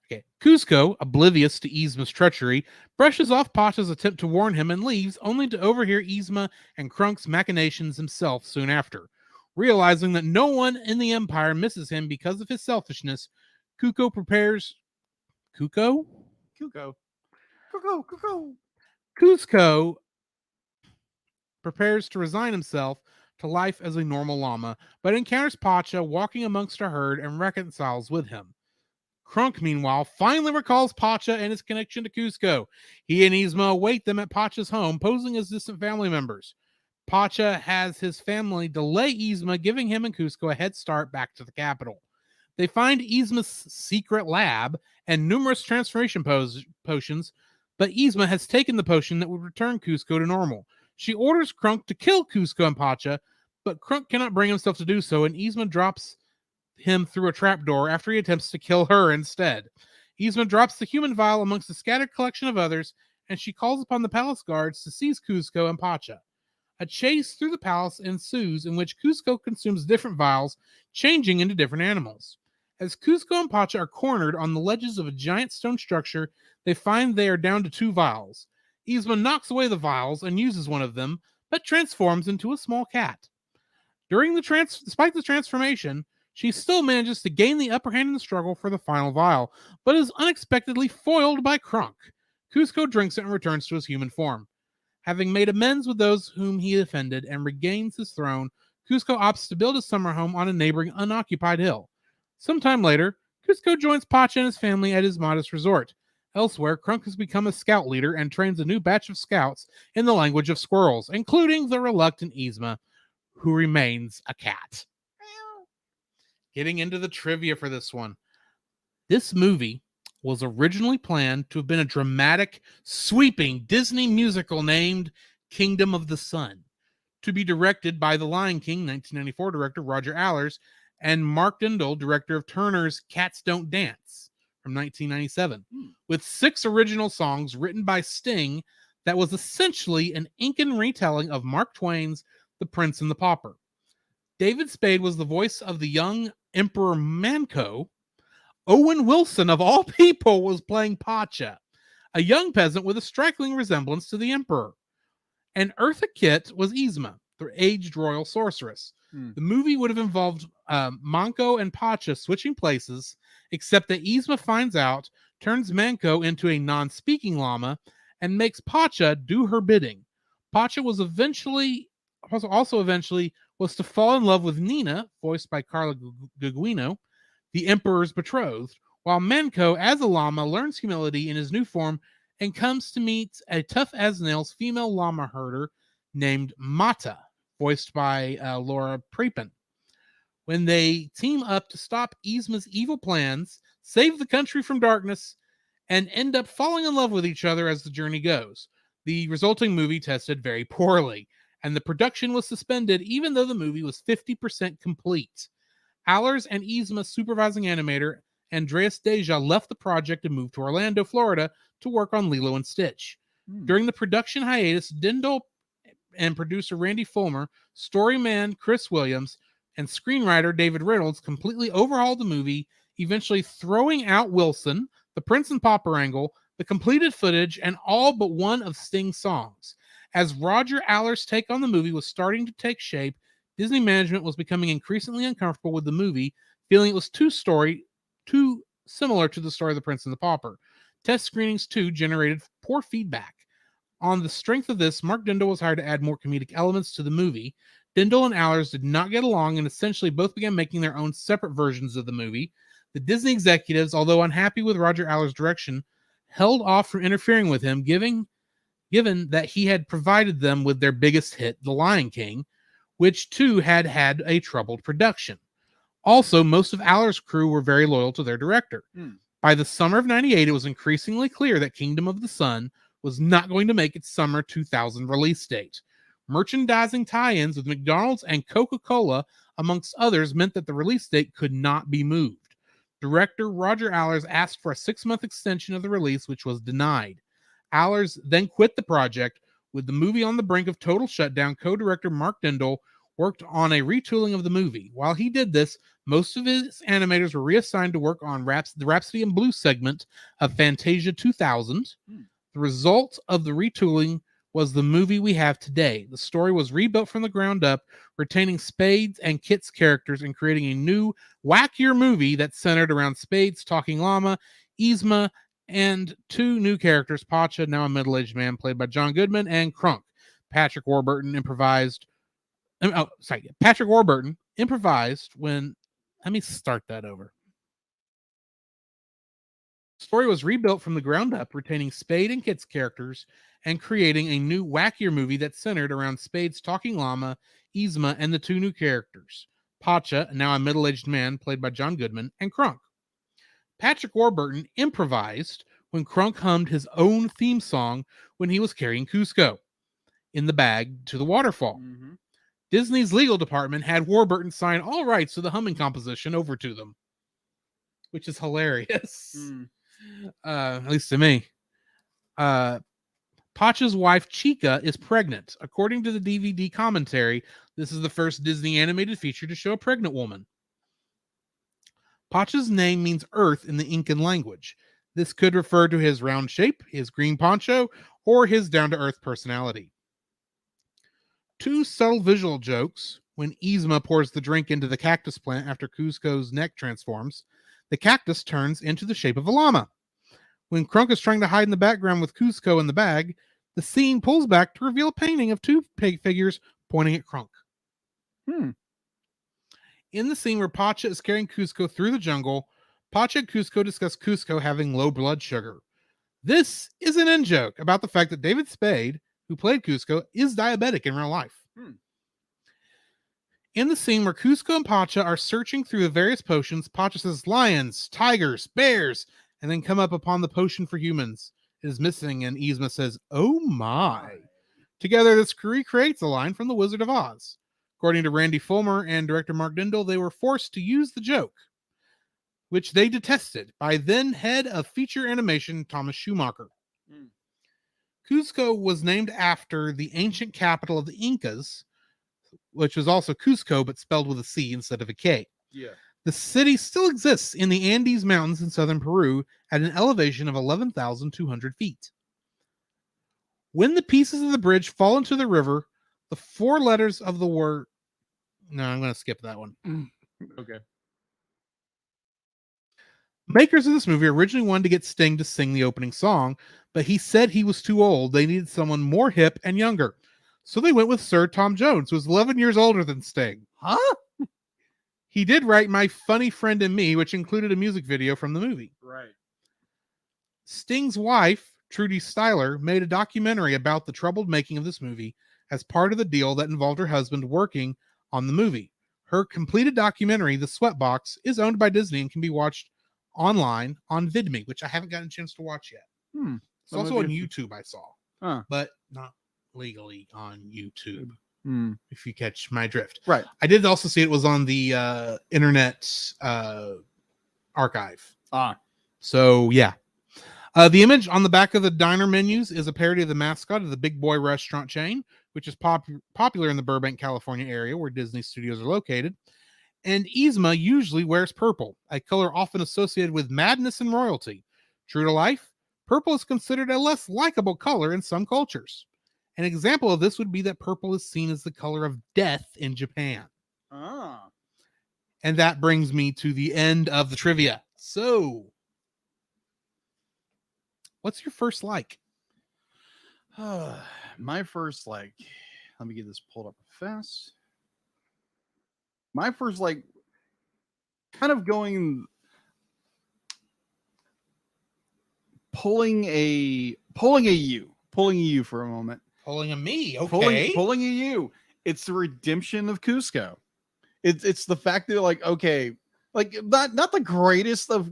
Okay. Cuzco, oblivious to Yzma's treachery, brushes off Pacha's attempt to warn him and leaves, only to overhear Yzma and Kronk's machinations himself soon after. Realizing that no one in the Empire misses him because of his selfishness, Cuzco prepares to resign himself to life as a normal llama, but encounters Pacha walking amongst a herd and reconciles with him. Kronk, meanwhile, finally recalls Pacha and his connection to Cuzco. He and Yzma await them at Pacha's home, posing as distant family members. Pacha has his family delay Yzma, giving him and Cuzco a head start back to the capital. They find Yzma's secret lab and numerous transformation potions, but Yzma has taken the potion that would return Cuzco to normal. She orders Kronk to kill Cuzco and Pacha, but Kronk cannot bring himself to do so, and Yzma drops him through a trapdoor after he attempts to kill her instead. Yzma drops the human vial amongst a scattered collection of others, and she calls upon the palace guards to seize Cuzco and Pacha. A chase through the palace ensues in which Cuzco consumes different vials, changing into different animals. As Cuzco and Pacha are cornered on the ledges of a giant stone structure, they find they are down to 2 vials. Yzma knocks away the vials and uses one of them, but transforms into a small cat. Despite the transformation, she still manages to gain the upper hand in the struggle for the final vial, but is unexpectedly foiled by Kronk. Cuzco drinks it and returns to his human form. Having made amends with those whom he offended and regains his throne, Cuzco opts to build a summer home on a neighboring unoccupied hill. Sometime later, Cuzco joins Pacha and his family at his modest resort. Elsewhere, Krunk has become a scout leader and trains a new batch of scouts in the language of squirrels, including the reluctant Yzma, who remains a cat. Getting into the trivia for this one. This movie was originally planned to have been a dramatic, sweeping Disney musical named Kingdom of the Sun, to be directed by The Lion King 1994 director Roger Allers and Mark Dindal, director of Turner's Cats Don't Dance from 1997, with 6 original songs written by Sting that was essentially an Incan retelling of Mark Twain's The Prince and the Pauper. David Spade was the voice of the young Emperor Manco. Owen Wilson, of all people, was playing Pacha, a young peasant with a striking resemblance to the Emperor. And Eartha Kitt was Yzma, the aged royal sorceress. The movie would have involved Manco and Pacha switching places, except that Yzma finds out, turns Manco into a non-speaking llama, and makes Pacha do her bidding. Pacha was eventually was to fall in love with Nina, voiced by Carla Gugino, the Emperor's betrothed, while Manco, as a llama, learns humility in his new form and comes to meet a tough-as-nails female llama herder named Mata, voiced by Laura Prepon. When they team up to stop Yzma's evil plans, save the country from darkness, and end up falling in love with each other as the journey goes. The resulting movie tested very poorly, and the production was suspended even though the movie was 50% complete. Allers and Yzma supervising animator Andreas Deja left the project and moved to Orlando, Florida to work on Lilo and Stitch. During the production hiatus, Dindal and producer Randy Fulmer, storyman Chris Williams, and screenwriter David Reynolds completely overhauled the movie, eventually throwing out Wilson, the Prince and Pauper angle, the completed footage, and all but one of Sting's songs. As Roger Allers' take on the movie was starting to take shape, Disney management was becoming increasingly uncomfortable with the movie, feeling it was too similar to the story of The Prince and the Pauper. Test screenings, too, generated poor feedback. On the strength of this, Mark Dindal was hired to add more comedic elements to the movie. Dindal and Allers did not get along and essentially both began making their own separate versions of the movie. The Disney executives, although unhappy with Roger Allers' direction, held off from interfering with him, given that he had provided them with their biggest hit, The Lion King, which too had a troubled production. Also, most of Allers' crew were very loyal to their director. By the summer of 98, it was increasingly clear that Kingdom of the Sun was not going to make its summer 2000 release date. Merchandising tie-ins with McDonald's and Coca-Cola, amongst others, meant that the release date could not be moved. Director Roger Allers asked for a 6-month extension of the release, which was denied. Allers then quit the project. With the movie on the brink of total shutdown, co-director Mark Dindal worked on a retooling of the movie. While he did this, most of his animators were reassigned to work on the Rhapsody in Blue segment of Fantasia 2000. The result of the retooling was the movie we have today. The story was rebuilt from the ground up, retaining Spade's and Kit's characters and creating a new, wackier movie that centered around Spade's talking llama, Yzma, and 2 new characters, Pacha, now a middle-aged man played by John Goodman, and Krunk. Patrick Warburton improvised when... Let me start that over. The story was rebuilt from the ground up, retaining Spade and Kit's characters and creating a new, wackier movie that centered around Spade's talking llama, Yzma, and the 2 new characters, Pacha, now a middle-aged man played by John Goodman, and Krunk. Patrick Warburton improvised when Krunk hummed his own theme song when he was carrying Kuzco in the bag to the waterfall. Disney's legal department had Warburton sign all rights to the humming composition over to them, which is hilarious. At least to me. Pacha's wife, Chica, is pregnant. According to the DVD commentary, this is the first Disney animated feature to show a pregnant woman. Pacha's name means earth in the Incan language. This could refer to his round shape, his green poncho, or his down-to-earth personality. 2 subtle visual jokes. When Yzma pours the drink into the cactus plant after Kuzco's neck transforms, the cactus turns into the shape of a llama. When Krunk is trying to hide in the background with Kuzco in the bag, the scene pulls back to reveal a painting of 2 pig figures pointing at Krunk. In the scene where Pacha is carrying Kuzco through the jungle, Pacha and Kuzco discuss Kuzco having low blood sugar. This is an in-joke about the fact that David Spade, who played Cusco, is diabetic in real life. In the scene where Cusco and Pacha are searching through the various potions, Pacha says lions, tigers, bears, and then come up upon the potion for humans. It is missing, and Yzma says, "Oh my." Together, this recreates a line from The Wizard of Oz. According to Randy Fulmer and director Mark Dindal, they were forced to use the joke, which they detested, by then head of feature animation Thomas Schumacher. Cusco was named after the ancient capital of the Incas, which was also Cusco, but spelled with a C instead of a K. Yeah. The city still exists in the Andes Mountains in southern Peru at an elevation of 11,200 feet. When the pieces of the bridge fall into the river, the 4 letters of the word... No, I'm going to skip that one. Okay. Makers of this movie originally wanted to get Sting to sing the opening song, but he said he was too old. They needed someone more hip and younger. So they went with Sir Tom Jones, who was 11 years older than Sting. Huh? He did write My Funny Friend and Me, which included a music video from the movie. Right. Sting's wife, Trudy Styler, made a documentary about the troubled making of this movie as part of the deal that involved her husband working on the movie. Her completed documentary, The Sweatbox, is owned by Disney and can be watched online on VidMe, which I haven't gotten a chance to watch yet. It's also on YouTube, I saw, but not legally on YouTube. If you catch my drift. Right. I did also see it was on the Internet Archive. So yeah. The image on the back of the diner menus is a parody of the mascot of the Big Boy restaurant chain, which is popular in the Burbank, California area where Disney studios are located. And Yzma usually wears purple, a color often associated with madness and royalty. True to life, purple is considered a less likable color in some cultures. An example of this would be that purple is seen as the color of death in Japan. And that brings me to the end of the trivia. So, what's your first like? My first like, let me get this pulled up fast. My first like, kind of going, pulling a U for a moment. Pulling a me, okay. Pulling a U. It's the redemption of Cusco. It's the fact that like, okay, like not the greatest of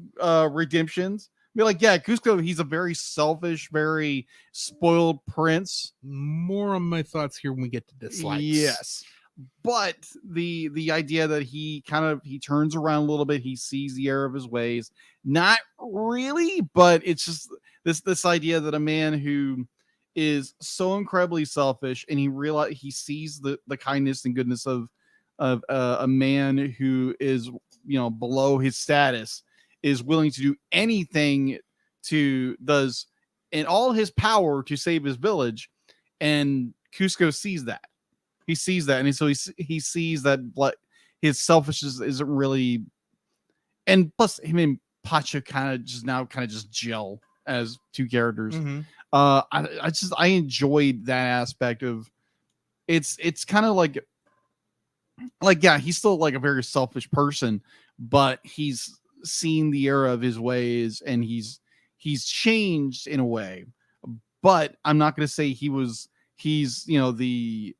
redemptions. Be like, yeah, Cusco, he's a very selfish, very spoiled prince. More on my thoughts here when we get to dislikes. Yes. But the idea that he turns around a little bit, he sees the error of his ways. Not really, but it's just this idea that a man who is so incredibly selfish and he sees the kindness and goodness of a man who is, you know, below his status, is willing to do anything does in all his power to save his village. And Cusco sees that. He sees that, and so he sees that his selfishness isn't really, and plus him and Pacha kind of just gel as two characters. I enjoyed that aspect of it's kind of like yeah, he's still like a very selfish person, but he's seen the error of his ways and he's changed in a way. But I'm not going to say he's you know the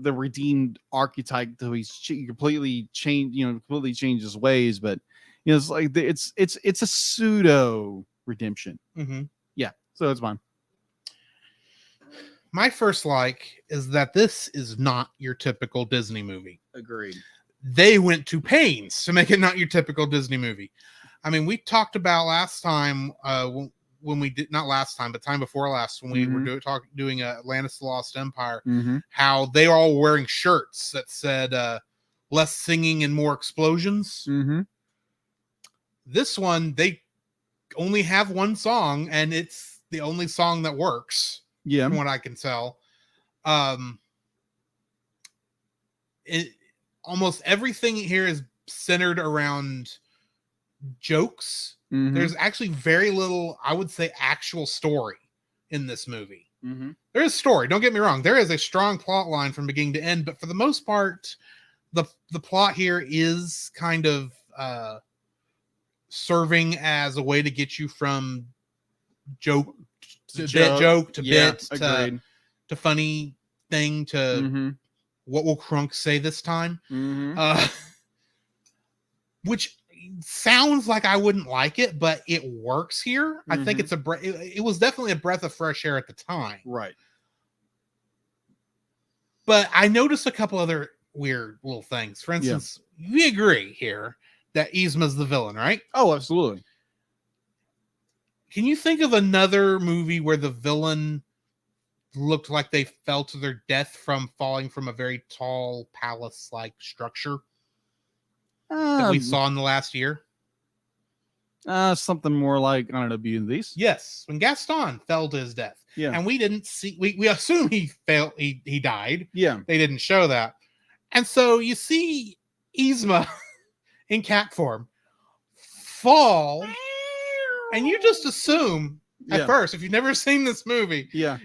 redeemed archetype, though he's completely changed his ways. But you know, it's like it's a pseudo redemption. Yeah, so it's fine. My first like is that this is not your typical Disney movie. Agreed. They went to pains to make it not your typical Disney movie. I mean, we talked about last time when we did, not last time, but time before last, when we were doing Atlantis: The Lost Empire, how they were all wearing shirts that said less singing and more explosions. This one, they only have one song, and it's the only song that works. Yeah, from what I can tell. Almost everything here is centered around jokes. There's actually very little, I would say, actual story in this movie. There is story, don't get me wrong. There is a strong plot line from beginning to end, but for the most part, the plot here is kind of serving as a way to get you from joke to Joke. bit Yeah, to agreed. to funny thing to Mm-hmm. what will Crunk say this time? Mm-hmm. Which sounds like I wouldn't like it, but it works here. I think it's it was definitely a breath of fresh air at the time. Right. But I noticed a couple other weird little things. For instance, we agree here that Yzma's the villain, right? Oh, absolutely. Can you think of another movie where the villain looked like they fell to their death from falling from a very tall palace-like structure that we saw in the last year? Something more like, I don't know, Beauty and the Beast. Yes, when Gaston fell to his death. Yeah. And we didn't see, we assume he fell, he died. Yeah. They didn't show that. And so you see Yzma in cat form fall, and you just assume at first, if you've never seen this movie, Yeah.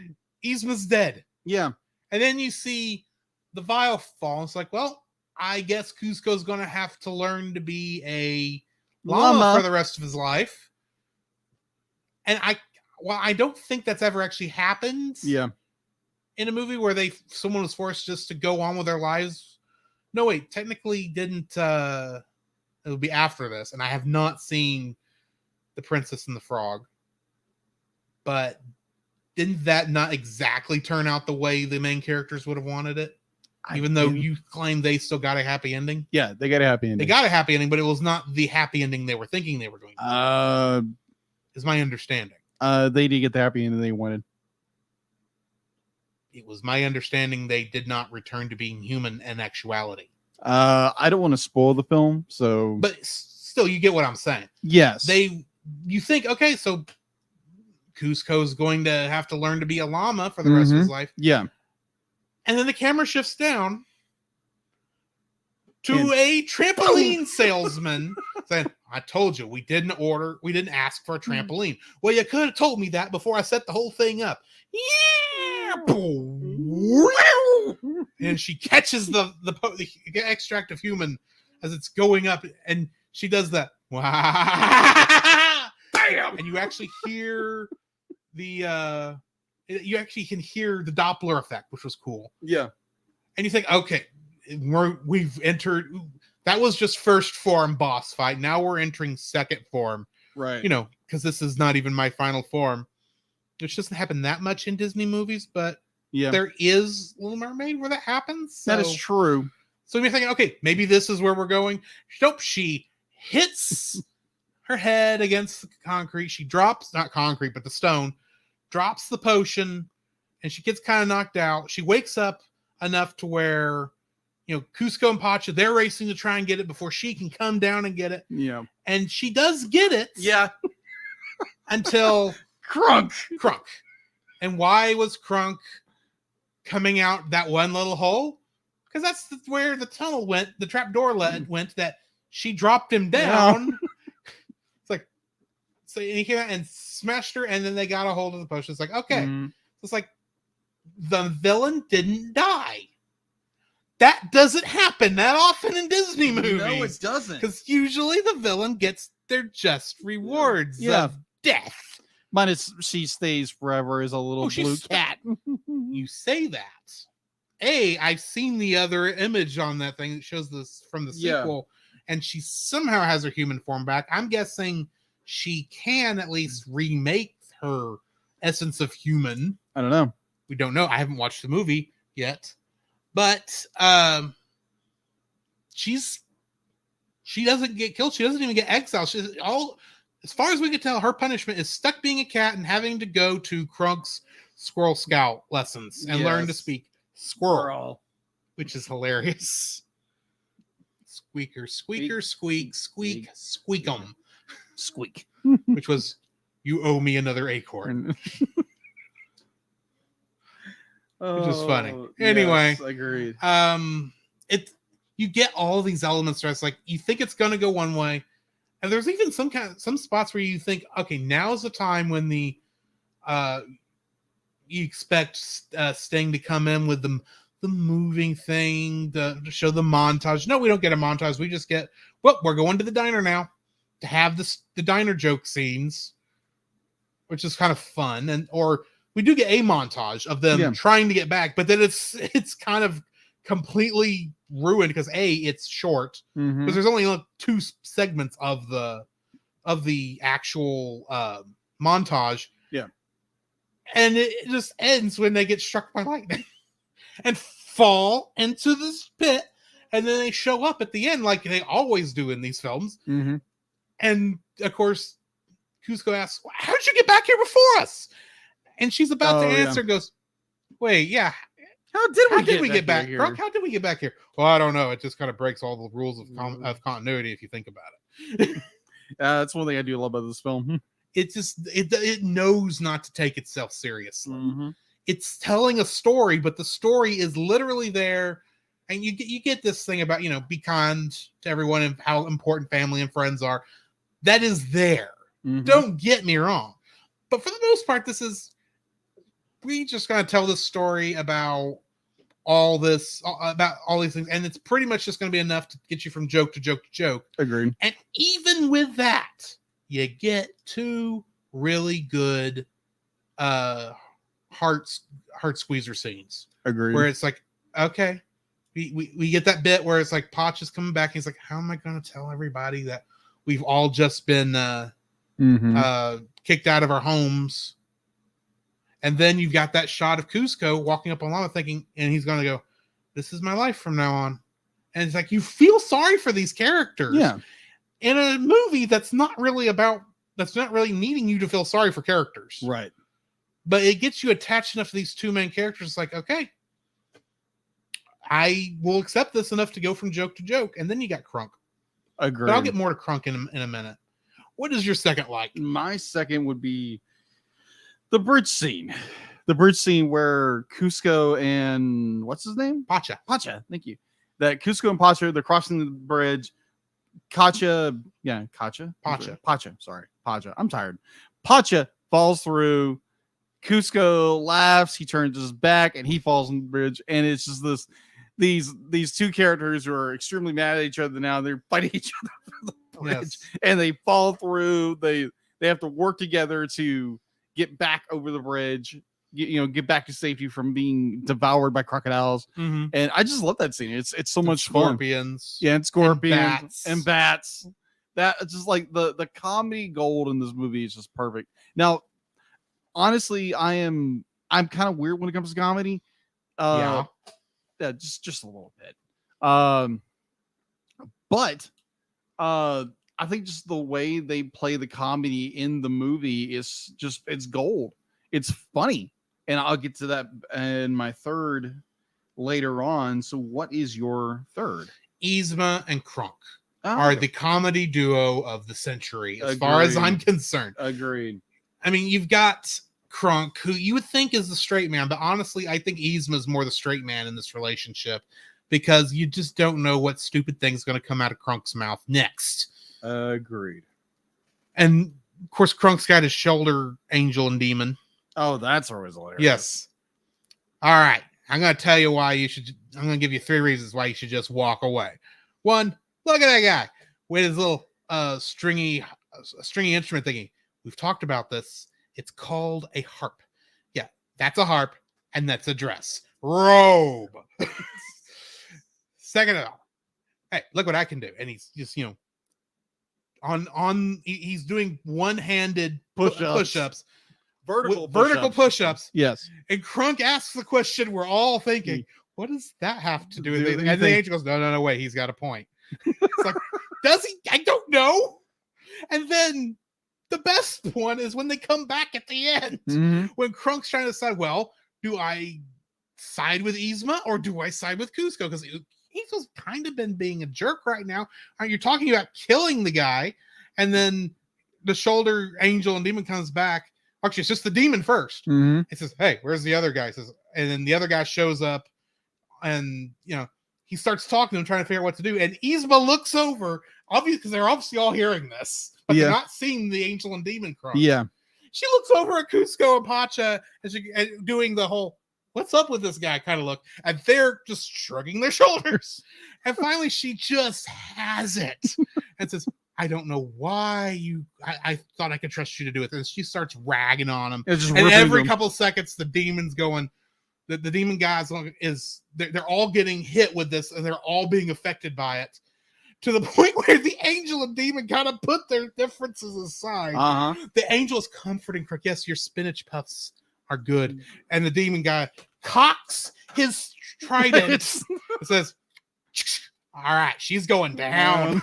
Yzma's dead. Yeah. And then you see the vial fall. It's like, well, I guess Kuzco's going to have to learn to be a llama for the rest of his life. And I don't think that's ever actually happened. Yeah. In a movie where someone was forced just to go on with their lives. No, wait, technically didn't. It would be after this, and I have not seen The Princess and the Frog. But didn't that not exactly turn out the way the main characters would have wanted it? Even though you claim they still got a happy ending? Yeah, they got a happy ending. They got a happy ending, but it was not the happy ending they were thinking they were going to. Is my understanding. They did get the happy ending they wanted. It was my understanding they did not return to being human in actuality. I don't want to spoil the film, so. But still, you get what I'm saying. Yes. You think, okay, so Kuzco's going to have to learn to be a llama for the rest of his life. Yeah. And then the camera shifts down to a trampoline salesman saying, I told you, we didn't ask for a trampoline. Well, you could have told me that before I set the whole thing up. Yeah. And she catches the extract of human as it's going up, and she does that. Damn! And you actually hear you actually can hear the Doppler effect, which was cool. Yeah. And you think, okay, we've entered. That was just first form boss fight. Now we're entering second form. Right. Because this is not even my final form. Which doesn't happen that much in Disney movies, but there is Little Mermaid where that happens. So, that is true. So you're thinking, okay, maybe this is where we're going. Nope, she hits her head against the concrete. She drops, not concrete, but the stone, drops the potion, and she gets kind of knocked out. She wakes up enough to where, Kuzco and Pacha, they're racing to try and get it before she can come down and get it. Yeah. And she does get it. Yeah. Until Crunk. And why was Crunk coming out that one little hole? Because that's where the tunnel went, the trap door went, that she dropped him down. It's like, so he came out and smashed her, and then they got a hold of the potion. It's like, okay. It's like, the villain didn't die. That doesn't happen that often in Disney movies. No, it doesn't. Because usually the villain gets their just rewards of death. Minus she stays forever as a little blue cat. You say that. I've seen the other image on that thing that shows this from the sequel, and she somehow has her human form back. I'm guessing she can at least remake her essence of human. I don't know. We don't know. I haven't watched the movie yet. But she doesn't get killed. She doesn't even get exiled. She's as far as we can tell, her punishment is stuck being a cat and having to go to Crunk's Squirrel Scout lessons and learn to speak squirrel, which is hilarious. Squeaker, squeaker, squeak, squeak, squeakum. Squeak. Which was, you owe me another acorn. Which is funny. Anyway. Yes, agreed. You get all these elements where it's like, you think it's going to go one way. And there's even some spots where you think, okay, now's the time when you expect Sting to come in with the moving thing to show the montage. No, we don't get a montage. We just get, we're going to the diner now. have the diner joke scenes, which is kind of fun, or we do get a montage of them trying to get back, but then it's kind of completely ruined because it's short, because there's only like 2 segments of the actual montage. Yeah. And it just ends when they get struck by lightning and fall into this pit, and then they show up at the end like they always do in these films. And of course, Kuzco asks, "How did you get back here before us?" And she's about to answer, goes, "Wait, yeah. How did we get back here? Krunk, how did we get back here?" "Well, I don't know. It just kind of breaks all the rules of continuity if you think about it." That's one thing I do love about this film. It knows not to take itself seriously. It's telling a story, but the story is literally there. And you get this thing about, be kind to everyone and how important family and friends are. That is there. Don't get me wrong. But for the most part, we just going to tell this story about all these things. And it's pretty much just going to be enough to get you from joke to joke to joke. Agreed. And even with that, you get 2 really good heart squeezer scenes. Agreed. Where it's like, okay, we get that bit where it's like Pacha's coming back. And he's like, how am I going to tell everybody that we've all just been kicked out of our homes? And then you've got that shot of Kuzco walking up on Lama thinking, and he's going to go, this is my life from now on. And it's like, you feel sorry for these characters. Yeah. In a movie that's not really needing you to feel sorry for characters. Right. But it gets you attached enough to these 2 main characters. It's like, okay, I will accept this enough to go from joke to joke. And then you got Krunk. Agreed. But I'll get more to Krunk in a minute. What is your second like? My second would be the bridge scene. The bridge scene where Kuzco and what's his name? Pacha. Thank you. That Kuzco and Pacha, they're crossing the bridge. Pacha. Sorry. Pacha. I'm tired. Pacha falls through. Kuzco laughs. He turns his back and he falls on the bridge. And it's just these 2 characters who are extremely mad at each other now. They're fighting each other for the bridge, and they fall through. They have to work together to get back over the bridge, get back to safety from being devoured by crocodiles. And I just love that scene. It's so much scorpions. Fun. Yeah, and scorpions and bats. That it's just like the comedy gold in this movie is just perfect. Now, honestly, I'm kind of weird when it comes to comedy. Yeah, just a little bit. But I think just the way they play the comedy in the movie is it's gold. It's funny. And I'll get to that in my third later on. So what is your third? Yzma and Krunk are the comedy duo of the century, as far as I'm concerned. Agreed. I mean, you've got Krunk, who you would think is the straight man, but honestly, I think Yzma is more the straight man in this relationship, because you just don't know what stupid thing's going to come out of Krunk's mouth next. Agreed. And of course, Krunk's got his shoulder angel and demon. Oh, that's always hilarious. Yes. All right. I'm going to tell you why I'm going to give you 3 reasons why you should just walk away. 1, look at that guy with his little stringy instrument thingy. We've talked about this. It's called a harp. Yeah, that's a harp, and that's a dress. Robe. Second of all, hey, look what I can do. And he's just, he's doing one-handed push-ups. Vertical push-ups. Yes. And Krunk asks the question we're all thinking, what does that have to do with it? And the angel goes, no, wait, he's got a point. It's like, does he? I don't know. And then the best one is when they come back at the end, when Krunk's trying to decide, well, do I side with Yzma or do I side with Kuzco? Because Yzma's kind of been being a jerk right now. You're talking about killing the guy, and then the shoulder angel and demon comes back. Actually, it's just the demon first. It says, hey, where's the other guy? And then the other guy shows up, and he starts talking to him, trying to figure out what to do. And Yzma looks over, obviously, because they're obviously all hearing this, but they're not seeing the angel and demon Krunk. Yeah. She looks over at Kuzco and Pacha and doing the whole, what's up with this guy kind of look. And they're just shrugging their shoulders. And finally, she just has it and says, I don't know why I thought I could trust you to do it. And she starts ragging on him. It's just And ripping every them. couple of seconds, the demon's going, the demon guys they're all getting hit with this and they're all being affected by it. To the point where the angel and demon kind of put their differences aside. The angel is comforting Crook. Yes, your spinach puffs are good. And the demon guy cocks his trident. It says, all right, she's going down.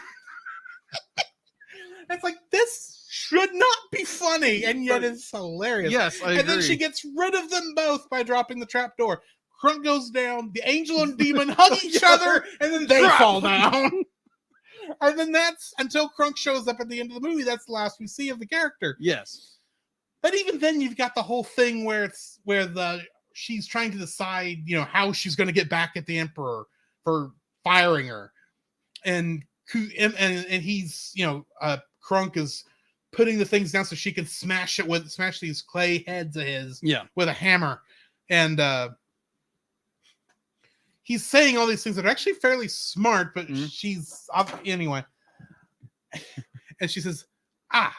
It's like, this should not be funny, and yet it's hilarious. Yes, I agree. And then she gets rid of them both by dropping the trapdoor. Crunk goes down, the angel and demon hug each other, and then they fall down. And then that's until Crunk shows up at the end of the movie. That's the last we see of the character. Yes. But even then, you've got the whole thing where she's trying to decide, how she's going to get back at the Emperor for firing her, and he's, Crunk is putting the things down so she can smash these clay heads of his with a hammer, and he's saying all these things that are actually fairly smart, but she's anyway. And she says, I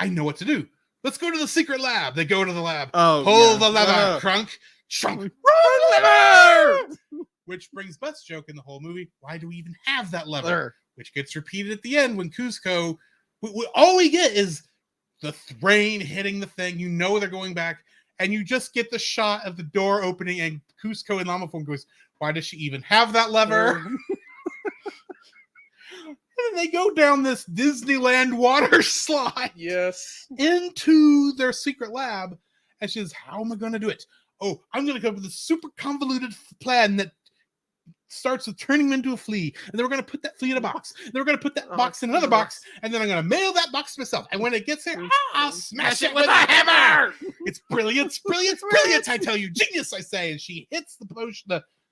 know what to do. Let's go to the secret lab. They go to the lab. Pull the lever, Crunk. Run, lever! Which brings best joke in the whole movie. Why do we even have that lever? Which gets repeated at the end when Kuzco. All we get is the rain hitting the thing. They're going back, and you just get the shot of the door opening, and Kuzco and Lamafon goes, why does she even have that lever? And they go down this Disneyland water slide into their secret lab. And she says, how am I going to do it? Oh, I'm going to come up with a super convoluted plan that starts with turning him into a flea. And then we're going to put that flea in a box. Then we're going to put that box in another box. And then I'm going to mail that box to myself. And when it gets there, I'll smash it with a hammer. It's brilliant, brilliant, brilliant. I tell you, genius, I say. And she hits the potion,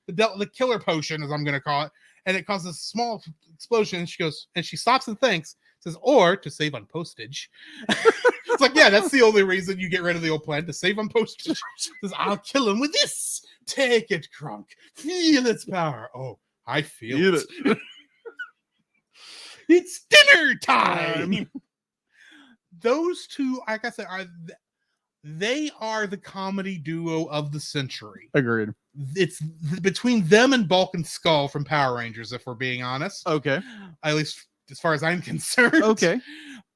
the killer potion, as I'm going to call it. And it causes a small explosion. And she goes, and she stops and thinks, says, or to save on postage. It's like, yeah, that's the only reason you get rid of the old plan, to save on postage. Says, I'll kill him with this. Take it, Crunk. Feel its power. Oh, I feel it. It's dinner time. Those two, like I said, they are the comedy duo of the century. Agreed. It's between them and Bulk and Skull from Power Rangers, if we're being honest. Okay. At least as far as I'm concerned. Okay.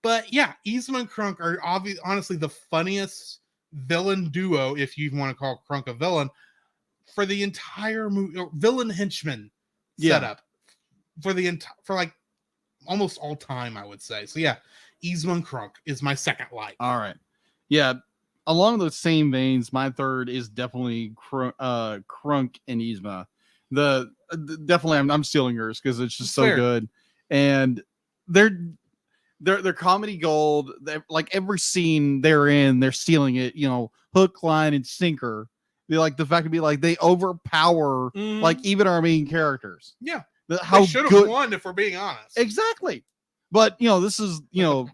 But yeah, Yzma and Crunk are honestly the funniest villain duo, if you even want to call Crunk a villain, for the entire movie. Villain henchman setup for like almost all time, I would say. So yeah, Yzma and Crunk is my second like. All right. Yeah. Along those same veins, my third is definitely Crunk and Yzma. Definitely, I'm stealing yours because it's just so good, and they're comedy gold. Like every scene they're in, they're stealing it. Hook, line, and sinker. They like the fact to be like they overpower like even our main characters. Yeah, how they should have won, if we're being honest. Exactly. But this is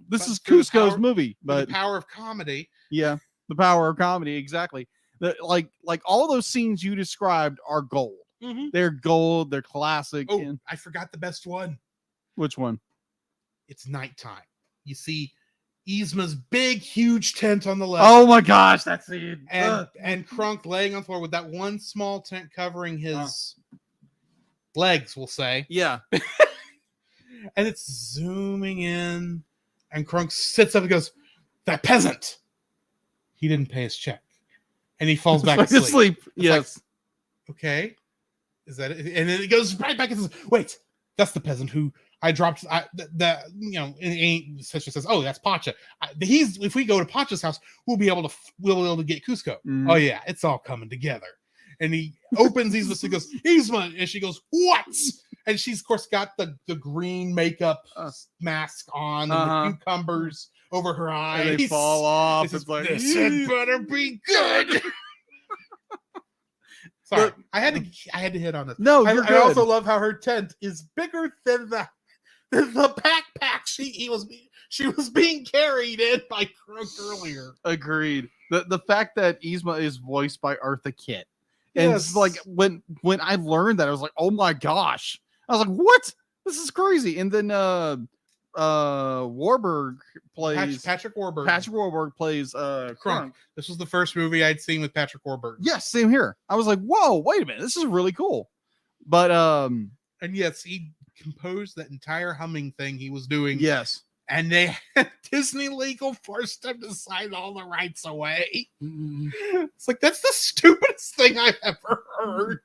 this is Kuzco's movie, but the power of comedy. Yeah. The power of comedy, exactly. Like all those scenes you described are gold. Mm-hmm. They're gold. They're classic. Oh, I forgot the best one. Which one? It's nighttime. You see Yzma's big, huge tent on the left. Oh my gosh, that scene. And Crunk laying on the floor with that one small tent covering his legs, we'll say. Yeah. And it's zooming in, and Crunk sits up and goes, "That peasant. He didn't pay his check," and he falls back asleep. Yes. Like, okay, is that it? And then it goes right back and says, "Wait, that's the peasant who I dropped." And says, "Oh, that's Pacha. If we go to Pacha's house, we'll be able to get Kuzco." Oh yeah, it's all coming together. And he opens Yzma and goes, "Yzma," and she goes, "What?" And she's of course got the green makeup mask on and the cucumbers over her eyes. And they fall off. It's like, this had better be good. Sorry, I had to hit on this. No, I also love how her tent is bigger than the backpack she was being carried in by Crunk earlier. Agreed. The fact that Yzma is voiced by Eartha Kitt. And it's like when I learned that, I was like, oh my gosh. I was like, what? This is crazy. And then Warburg plays Patrick Warburton. Patrick Warburg plays Crunk. This was the first movie I'd seen with Patrick Warburton. Yes, same here. I was like, whoa, wait a minute, this is really cool. But And yes, he composed that entire humming thing he was doing. yes. And they Disney legal forced him to sign all the rights away. It's like that's the stupidest thing I've ever heard.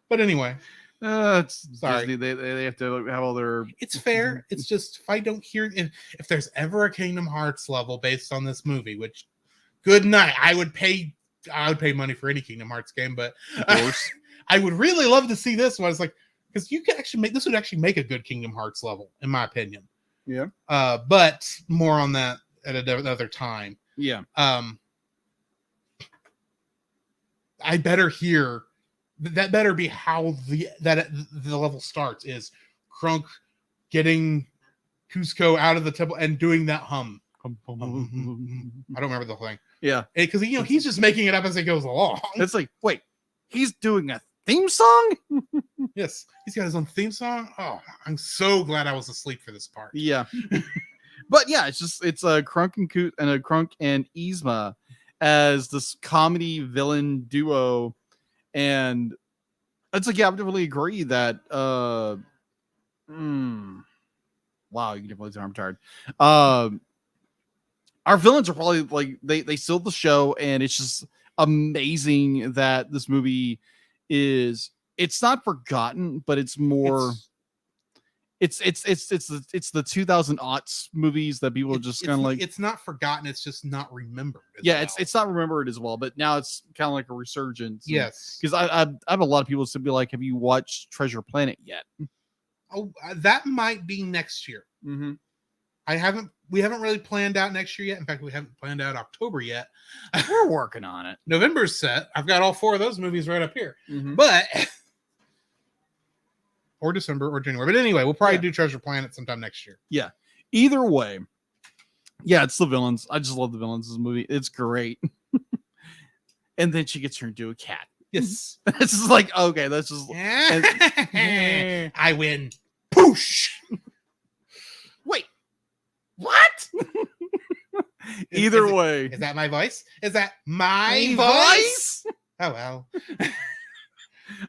But anyway, It's Sorry. Disney. They have to have all their it's fair. It's just if I don't hear if there's ever a Kingdom Hearts level based on this movie, which good night, I would pay money for any Kingdom Hearts game, but of course. I would really love to see this one. It's like because you could actually make this would actually make a good Kingdom Hearts level, in my opinion. Yeah. But more on that at another time. Yeah. I better hear that. Better be how the level starts is Crunk getting Cusco out of the temple and doing that hum. I don't remember the thing. Yeah. Because he's just making it up as he goes along. It's like, wait, he's doing a theme song? Yes, he's got his own theme song. Oh, I'm so glad I was asleep for this part. Yeah. But yeah, it's a Crunk and Yzma as this comedy villain duo. And it's like, yeah, I would definitely agree that wow, you can definitely tell I'm tired. Our villains are probably like they steal the show, and it's just amazing that this movie it's not forgotten, but it's more it's the 2000 aughts movies that people are just kind of like, it's not forgotten, it's just not remembered. yeah, it's not remembered as well, but now it's kind of like a resurgence. Yes, because I have a lot of people to be like, have you watched Treasure Planet yet? Oh, that might be next year. Mm-hmm. We haven't really planned out next year yet. In fact, we haven't planned out October yet. We're working on it. November's set. I've got all 4 of those movies right up here. Mm-hmm. But or December or January. But anyway, we'll probably Yeah. do Treasure Planet sometime next year. Either way, yeah, it's the villains. I just love the villains in this movie. It's great. And then she gets turned into a cat. Yes. It's just like, okay, that's just I win. Poosh. wait. What? Either way. Is that my voice? Is that my voice? Oh well.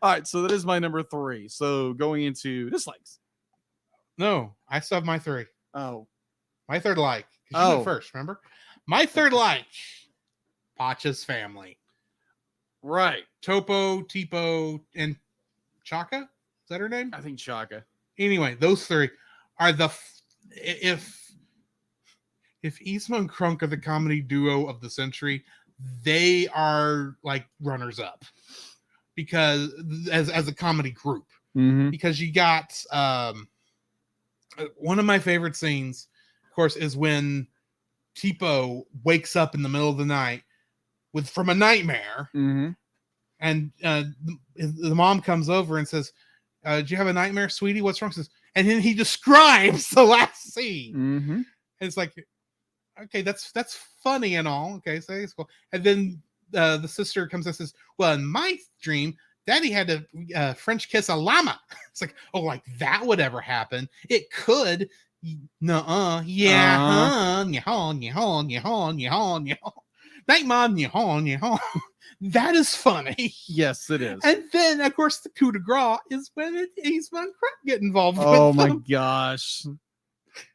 All right, so that is my number 3. So going into dislikes. No, I still have my 3. Oh, My third like. 'Cause you went Oh. first, remember? My third like. Pacha's family. right. Topo, Tipo, and Chaka. Is that her name? I think Chaka. Anyway, those 3 are if Yzma and Crunk are the comedy duo of the century, they are like runners up because as a comedy group. Mm-hmm. Because you got one of my favorite scenes, of course, is when Tipo wakes up in the middle of the night from a nightmare, Mm-hmm. and the mom comes over and says, "Did you have a nightmare, sweetie? What's wrong?" Says, and then he describes the last scene. Mm-hmm. And it's like, okay, that's funny and all. Okay, so it's cool. And then the sister comes and says, "Well, in my dream, Daddy had to French kiss a llama." It's like, oh, like that would ever happen? It could. Nuh-uh. Yeah. Night, Mom. That is funny. Yes, it is. And then, of course, the coup de grace is when Yzma and Crunk get involved. Oh with my them. gosh.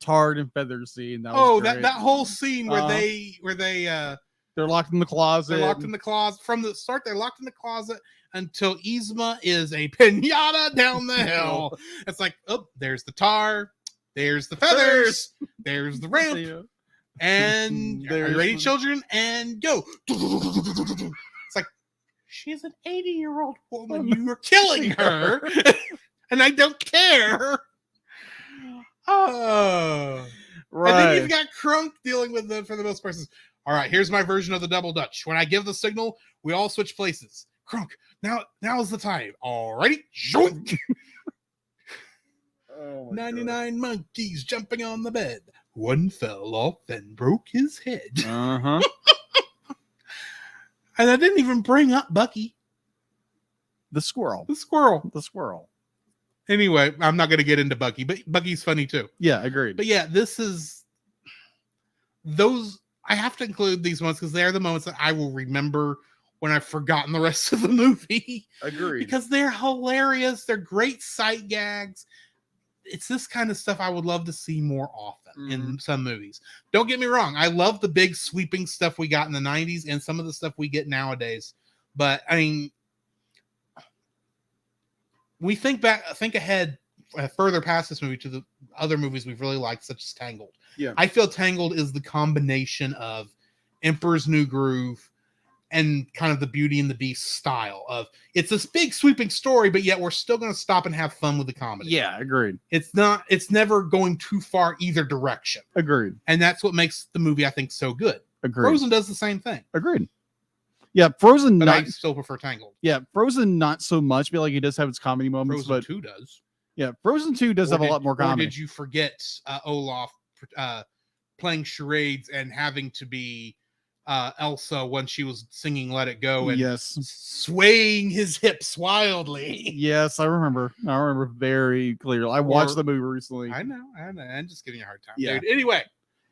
Tarred and feather scene. That was Oh, great. that whole scene where Uh-huh. they're locked in the closet. locked in the closet from the start. They're locked in the closet until Yzma is a pinata down the hill. It's like, oh, there's the tar, there's the feathers, there's the ramp, Yeah. and are There's you ready, the- children? And go. It's like, she's an 80-year-old woman. You are killing her, and I don't care. Oh. Right. And then you've got Crunk dealing with for the most persons. All right, here's my version of the double dutch. When I give the signal, we all switch places. Crunk, now's the time. All righty. Zoink. Oh my 99 monkeys jumping on the bed. One fell off and broke his head. Uh-huh. And I didn't even bring up Bucky, The squirrel. the squirrel. The squirrel. Anyway, I'm not going to get into Bucky, but Bucky's funny too. Yeah, agreed. But yeah, this is those. I have to include these ones because they are the moments that I will remember when I've forgotten the rest of the movie. Agreed. Because they're hilarious. They're great sight gags. It's this kind of stuff I would love to see more often in some movies. Don't get me wrong. I love the big sweeping stuff we got in the 90s and some of the stuff we get nowadays. But I mean, we think ahead further past this movie to the other movies we've really liked, such as Tangled. Yeah. I feel Tangled is the combination of Emperor's New Groove and kind of the Beauty and the Beast style of it's this big sweeping story, but yet we're still going to stop and have fun with the comedy. Yeah, agreed. It's never going too far either direction. Agreed. And that's what makes the movie, I think, so good. Agreed. Frozen does the same thing. Agreed. Yeah, Frozen But not I still prefer Tangled. yeah, Frozen not so much. I feel like it does have its comedy moments, Frozen but 2 does. yeah, Frozen 2 does have a lot more Or comedy. did you forget Olaf playing charades and having to be Elsa when she was singing Let It Go and Yes. swaying his hips wildly? Yes, I remember. I remember very clearly. I watched the movie recently. I know. I'm just giving you a hard time. Yeah. Dude. Anyway,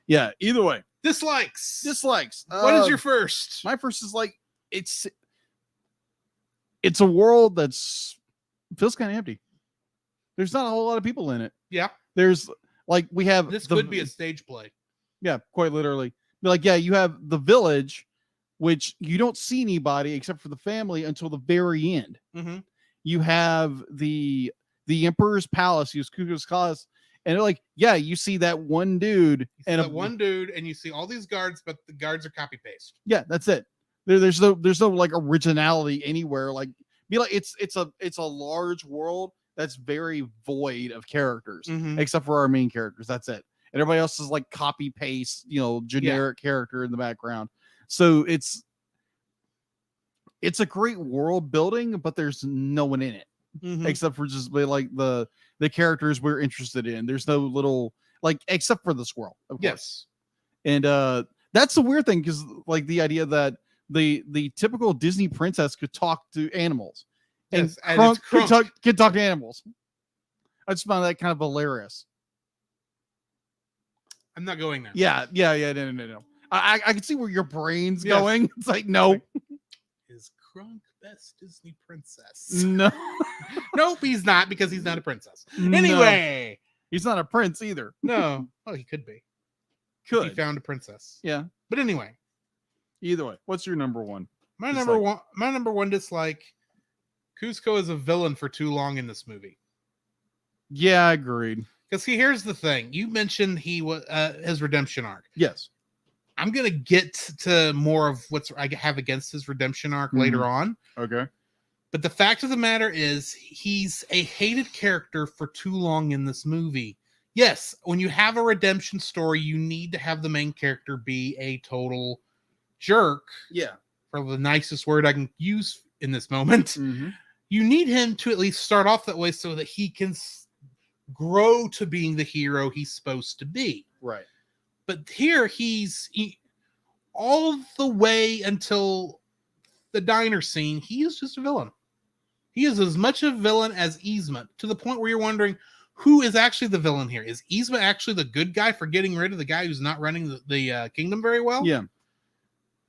Yeah, either way. dislikes. Dislikes. What is your first? My first is like it's a world that's feels kind of empty. There's not a whole lot of people in it. Yeah. There's like we have This could be a stage play. yeah, quite literally. Like yeah, you have the village, which you don't see anybody except for the family until the very end. Mm-hmm. You have the emperor's palace, use Kukul's Palace, and they're like, yeah, you see that one dude You see and that one dude, and you see all these guards, but the guards are copy paste. yeah, that's it. There's no like originality anywhere. Like be like it's a large world that's very void of characters, Mhm. except for our main characters. That's it. And everybody else is like copy paste, generic character in the background. So it's a great world building, but there's no one in it Mhm. except for just like the characters we're interested in. There's no little like except for the squirrel, of course. Yes. And that's the weird thing because like the idea that the typical Disney princess could talk to animals, and, Yes, and Krunk it's Krunk. could talk to animals. I just found that kind of hilarious. I'm not going there. Yeah, no. I can see where your brain's Yes. going. It's like no, Is Krunk best Disney princess? no. Nope, he's not because he's not a princess. No. Anyway, He's not a prince either. no. Oh, he could be. He Could found a princess. yeah. But anyway, Either way, what's your number one? my Dislike. number one dislike. Cusco is a villain for too long in this movie. Yeah, agreed. Because here's the thing: you mentioned he was his redemption arc. Yes. I'm gonna get to more of what's I have against his redemption arc later on. Okay. But the fact of the matter is, he's a hated character for too long in this movie. Yes, when you have a redemption story, you need to have the main character be a total jerk, Yeah. for the nicest word I can use in this moment. Mm-hmm. You need him to at least start off that way so that he can grow to being the hero he's supposed to be. Right. But here he all the way until the diner scene, he is just a villain. He is as much a villain as Yzma, to the point where you're wondering who is actually the villain here. Is Yzma actually the good guy for getting rid of the guy who's not running the kingdom very well? Yeah.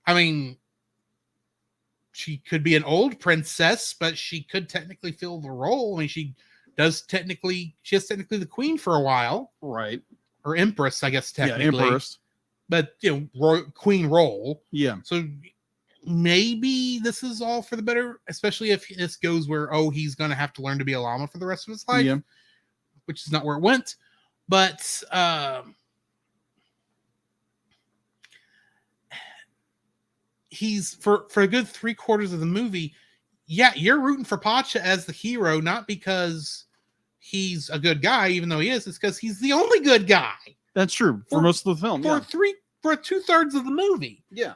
I mean, she could be an old princess, but she could technically fill the role. I mean, she has technically the queen for a while, Right. or empress, I guess technically. Yeah. Empress. But queen role. Yeah. So maybe this is all for the better, especially if this goes where he's going to have to learn to be a llama for the rest of his life, Yeah. which is not where it went. But he's for a good 3/4 of the movie. Yeah, you're rooting for Pacha as the hero, not because he's a good guy, even though he is. It's because he's the only good guy That's true for For- most of the film. for Yeah. 2/3 of the movie. Yeah.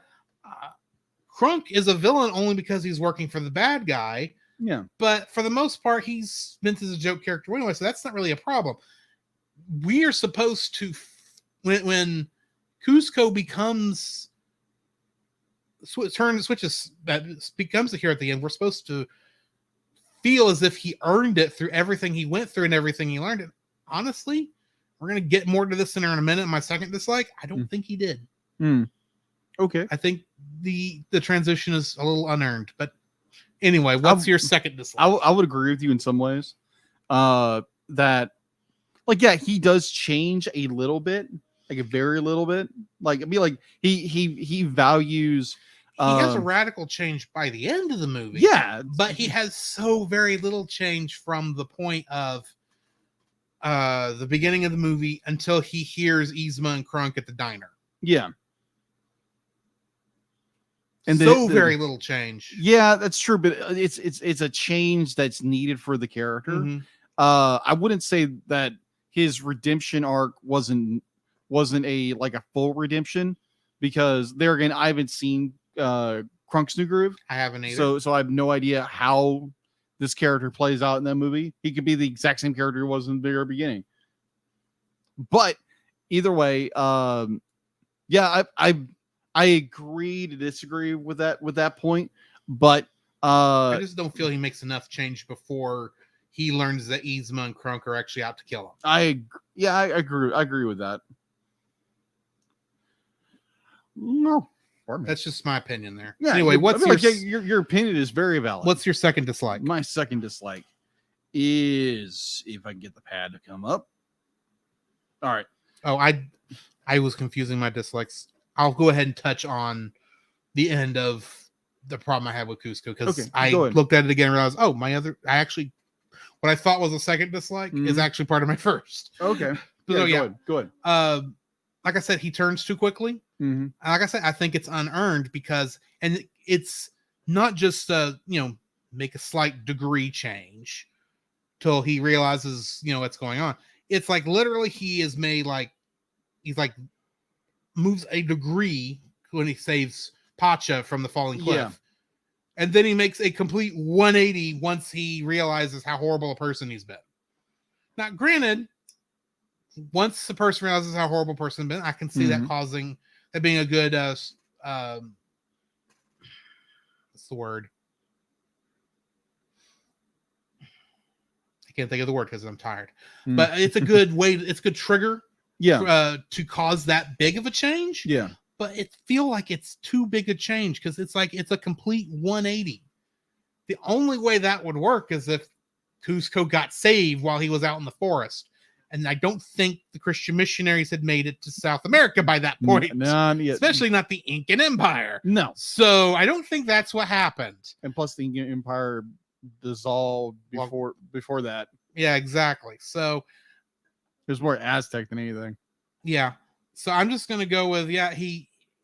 Krunk is a villain only because he's working for the bad guy, Yeah. but for the most part, he's meant as a joke character anyway, so that's not really a problem. We are supposed to, when Cusco becomes switches that becomes the hero at the end, we're supposed to feel as if he earned it through everything he went through and everything he learned. And honestly, we're gonna get more to this in a minute. My second dislike, I don't think he did. Okay. I think the transition is a little unearned. But anyway, what's your second dislike? I would agree with you in some ways. That, like, yeah, he does change a little bit, like a very little bit. Like, I mean, like he values. He has a radical change by the end of the movie. Yeah, but he has so very little change from the point of the beginning of the movie until he hears Yzma and Krunk at the diner. Yeah. And so very little change. Yeah, that's true, but it's a change that's needed for the character. Mm-hmm. I wouldn't say that his redemption arc wasn't a like a full redemption, because there again, I haven't seen Krunk's New Groove. I haven't either. So I have no idea how this character plays out in that movie. He could be the exact same character he was in the very beginning. But either way, yeah, I agree to disagree with that point, but I just don't feel he makes enough change before he learns that Yzma and Krunk are actually out to kill him. I agree with that. No, that's just my opinion there. Yeah. Anyway, what's your opinion is very valid. What's your second dislike? My second dislike is, if I can get the pad to come up. All right. Oh, I was confusing my dislikes. I'll go ahead and touch on the end of the problem I had with Kuzco, because I looked at it again and realized, what I thought was a second dislike is actually part of my first. Okay. Go ahead. Like I said, he turns too quickly. Mm-hmm. Like I said, I think it's unearned because, and it's not just make a slight degree change till he realizes what's going on. It's like literally he is made like he's like moves a degree when he saves Pacha from the falling cliff. Yeah. And then he makes a complete 180 once he realizes how horrible a person he's been. Now, granted, once the person realizes how horrible a person has been, I can see that being a good what's the word? I can't think of the word because I'm tired. But it's a good way, it's a good trigger to cause that big of a change. Yeah. But it feel like it's too big a change because it's like it's a complete 180. The only way that would work is if Kuzco got saved while he was out in the forest. And I don't think the Christian missionaries had made it to South America by that point. Especially not the Incan Empire. No. So I don't think that's what happened. And plus the Incan Empire dissolved before that. Yeah, exactly. So it was more Aztec than anything. Yeah. So I'm just going to go with,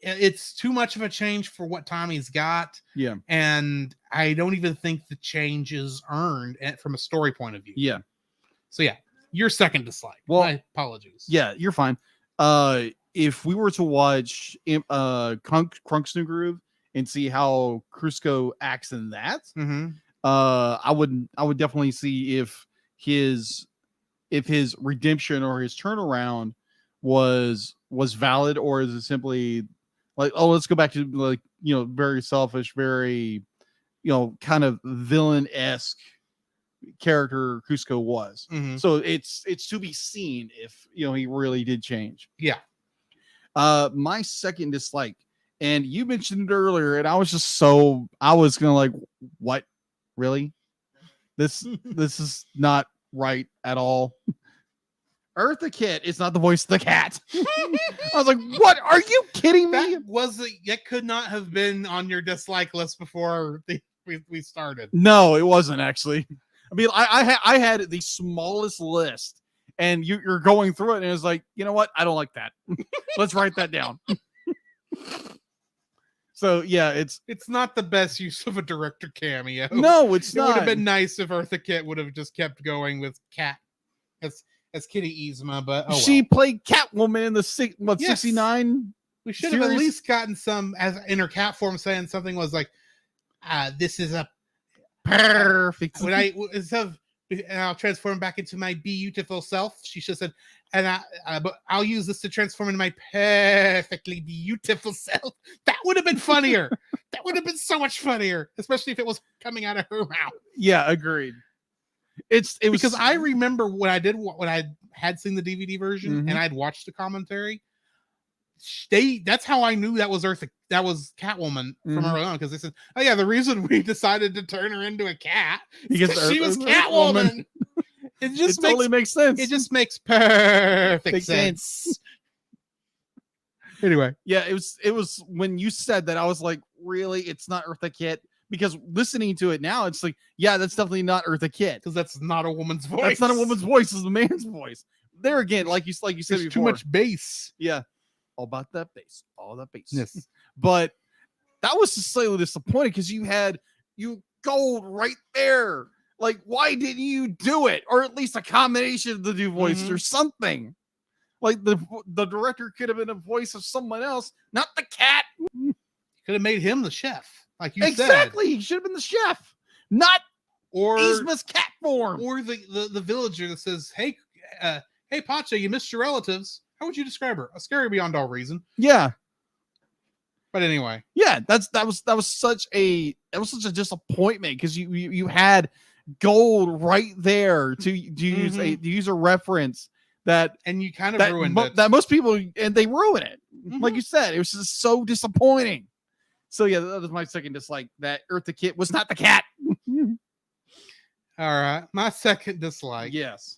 it's too much of a change for what Tommy's got. Yeah. And I don't even think the change is earned from a story point of view. Yeah. So your second dislike. Well, my apologies. Yeah, you're fine. If we were to watch Krunk's New Groove and see how Kuzco acts in that, I would definitely see if his redemption or his turnaround was valid, or is it simply like, oh, let's go back to like, very selfish, very, kind of villain-esque character Kuzco was. So it's to be seen if he really did change. Yeah. My second dislike, and you mentioned it earlier, and I was gonna like, what? Really? This is not right at all. Eartha Kitt is not the voice of the cat. I was like, what? Are you kidding me? That could not have been on your dislike list before we started. No, it wasn't actually. I mean, I had the smallest list, and you're going through it, and it's like, you know what? I don't like that. Let's write that down. So yeah, it's not the best use of a director cameo. No, it's not. It would have been nice if Eartha Kitt would have just kept going with Cat as Kitty Yzma, but she played Catwoman in the 69. We should have at least gotten some in her cat form saying something was like, "This is a perfect." And I'll transform back into my beautiful self. She should have said, but I'll use this to transform into my perfectly beautiful self. That would have been funnier. That would have been so much funnier, especially if it was coming out of her mouth. Yeah, agreed. It was Because I remember when I had seen the DVD version Mhm. and I'd watched the commentary. That's how I knew that was Catwoman from Mhm. early on, because they said, "Oh yeah, the reason we decided to turn her into a cat Because because she was Catwoman. Catwoman." It just it totally makes sense. it just makes perfect Makes sense. Anyway, Yeah, it was when you said that, I was like, really? It's not Eartha Kitt? Because listening to it now, it's like, yeah, that's definitely not Eartha Kitt. because that's not a woman's voice. That's not a woman's voice, it's a man's voice. There again, like you said There's before. too much bass. Yeah. All about that bass. All that bass. Yes. But that was just slightly disappointing because you had gold right there. Like, why didn't you do it? Or at least a combination of the two voices or something. Like the director could have been a voice of someone else, not the cat. Could have made him the chef, like you said. Exactly. He should have been the chef, not Or Yzma's cat form. or the villager that says, "Hey, hey, Pacha, you missed your relatives. How would you describe her? A scary beyond all reason." Yeah. But anyway, Yeah, that was such a disappointment because you had gold right there to use a reference that and you kind of ruined it. that most people, and they ruin it. Mhm. Like you said, it was just so disappointing. So yeah, that was my second dislike. That Eartha Kitt was not the cat. All right, my second dislike. Yes.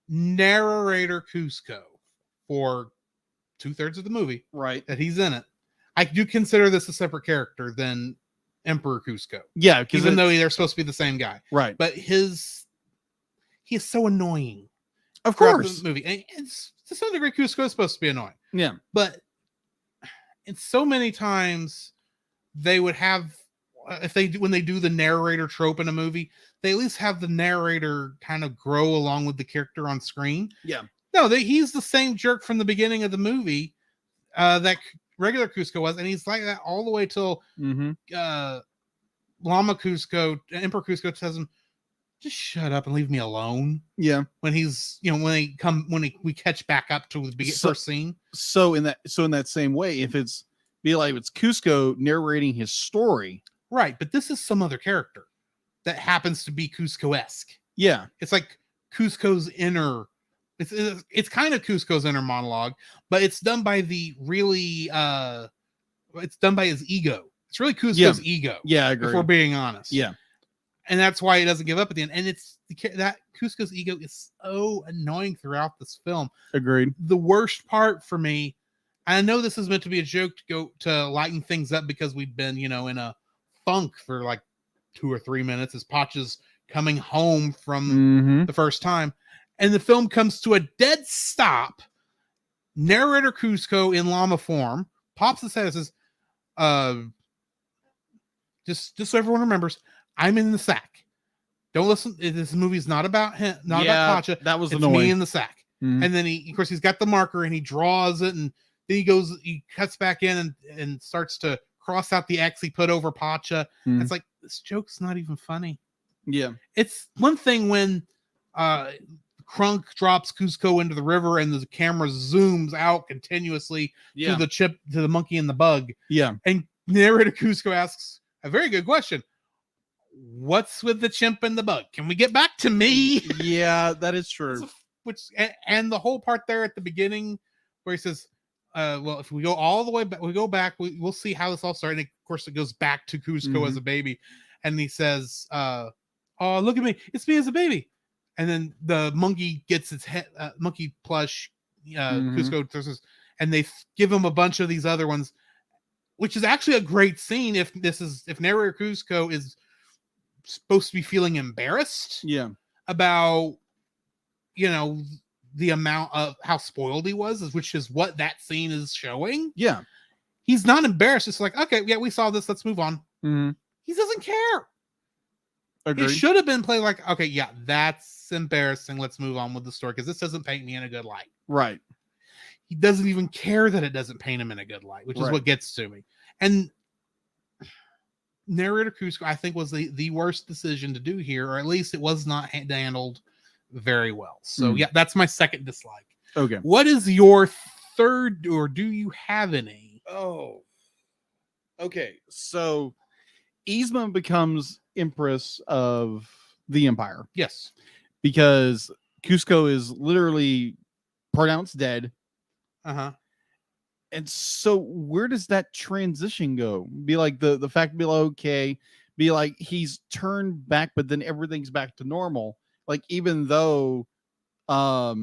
Narrator Cusco for 2/3 of the movie Right. that he's in it. I do consider this a separate character than Emperor Cusco, Yeah, because even though they're supposed to be the same guy. right. But he is so annoying. Of throughout course. the movie, and it's to some degree Cusco is supposed to be annoying, Yeah. but it's so many times they would have when they do the narrator trope in a movie, they at least have the narrator kind of grow along with the character on screen. Yeah. No, he's the same jerk from the beginning of the movie that regular Cusco was, and he's like that all the way till Mm-hmm. Lama Cusco, Emperor Cusco tells him, "Just shut up and leave me alone." Yeah. When he's, we catch back up to the first scene. So in that same way, if it's Cusco narrating his story, Right, but this is some other character that happens to be Cusco-esque. yeah, It's like Cusco's inner. It's kind of Cusco's inner monologue, but it's done by the really. It's done by his ego. It's really Cusco's ego. yeah, I If agree. we're being honest. Yeah, And that's why he doesn't give up at the end. And that Cusco's ego is so annoying throughout this film. agreed. The worst part for me, I know this is meant to be a joke to go to lighten things up because we've been, in a funk for like 2 or 3 minutes as Pacha's coming home from Mm-hmm. the first time, and the film comes to a dead stop. Narrator Cusco in llama form pops his head and says, just so everyone remembers, I'm in the sack. Don't listen. This movie's not about him, not about Pacha. That was It's annoying. me in the sack. Mhm. And then he's got the marker and he draws it, and then he cuts back in and starts to cross out the X he put over Pacha. Mhm. It's like, this joke's not even funny. Yeah, It's one thing when Krunk drops Cusco into the river and the camera zooms out continuously yeah, to the monkey and the bug. yeah. And narrator Cusco asks a very good question. What's with the chimp and the bug? Can we get back to me? Yeah, that is true. And the whole part there at the beginning where he says, well, if we go all the way back, we'll see how this all started. And of course, it goes back to Cusco as a baby. And he says, oh, look at me. It's me as a baby. And then the monkey gets its head, monkey plush, Cusco, and they give him a bunch of these other ones, which is actually a great scene. If narrator Cusco is supposed to be feeling embarrassed Yeah, about, the amount of how spoiled he was, which is what that scene is showing. yeah. He's not embarrassed. It's like, okay, yeah, we saw this. Let's move on. Mm-hmm. He doesn't care. Agreed. He should have been playing like, okay, yeah, that's embarrassing. Let's move on with the story because this doesn't paint me in a good light. Right. He doesn't even care that it doesn't paint him in a good light, which is Right. what gets to me. And narrator Cusco, I think, was the worst decision to do here, or at least it was not handled very well. So yeah, that's my second dislike. Okay. What is your third, or do you have any? Oh, Okay, So Yzma becomes empress of the empire Yes. because Cusco is literally pronounced dead. Uh-huh. And so where does that transition go? Be like the fact be like, okay, be like he's turned back, but then everything's back to normal. Like even though Well,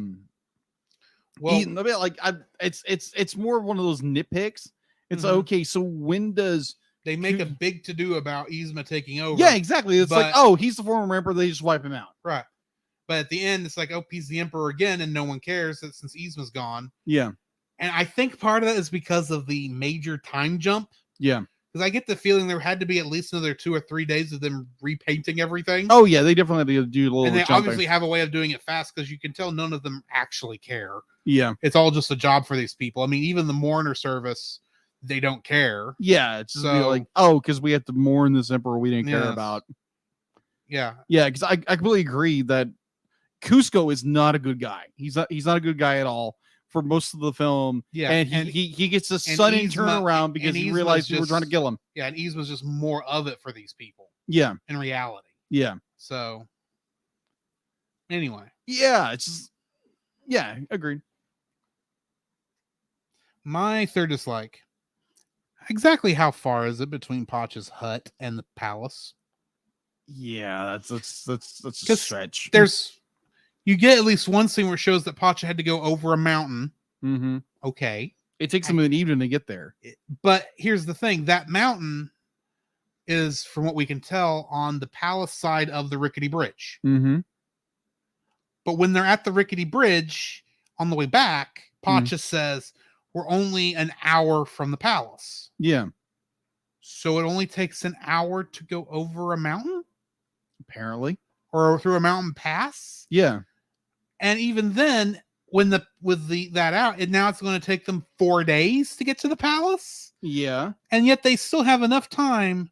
it's more one of those nitpicks. It's Mhm. okay, so when does they make a big to-do about Yzma taking over. yeah, exactly. It's like, but- oh, he's the former emperor, they just wipe him out. Right. But at the end, it's like, oh, he's the emperor again, and no one cares since Yzma's gone. Yeah. And I think part of that is because of the major time jump. Yeah. Because I get the feeling there had to be at least another 2 or 3 days of them repainting everything. Oh yeah, they definitely have to do a little and they jumping. obviously have a way of doing it fast because you can tell none of them actually care. Yeah. It's all just a job for these people. I mean, even the mourner service, they don't care. Yeah, it's just be So- like, oh, because we have to mourn this emperor we didn't care Yes. about. Yeah. Yeah, because I completely agree that Cusco is not a good guy. He's not a good guy at all for most of the film. Yeah. And he gets a sudden Yzma- turnaround because and he Yzma's realized we were trying to just- kill him. Yeah. And Yzma's just more of it for these people Yeah, in reality. yeah, So, anyway, yeah. It's just, yeah, agreed. my third dislike. Exactly how far is it between Pacha's hut and the palace? Yeah, that's a 'Cause stretch. You get at least one scene where it shows that Pacha had to go over a mountain. Mm-hmm. Okay. It takes him an evening to get there. But here's the thing, that mountain is, from what we can tell, on the palace side of the rickety bridge. Mm-hmm. But when they're at the rickety bridge on the way back, Pacha says, we're only an hour from the palace. Yeah, So it only takes an hour to go over a mountain apparently. or through a mountain pass. Yeah, And even then, when that out, now it's going to take them 4 days to get to the palace. yeah, And yet they still have enough time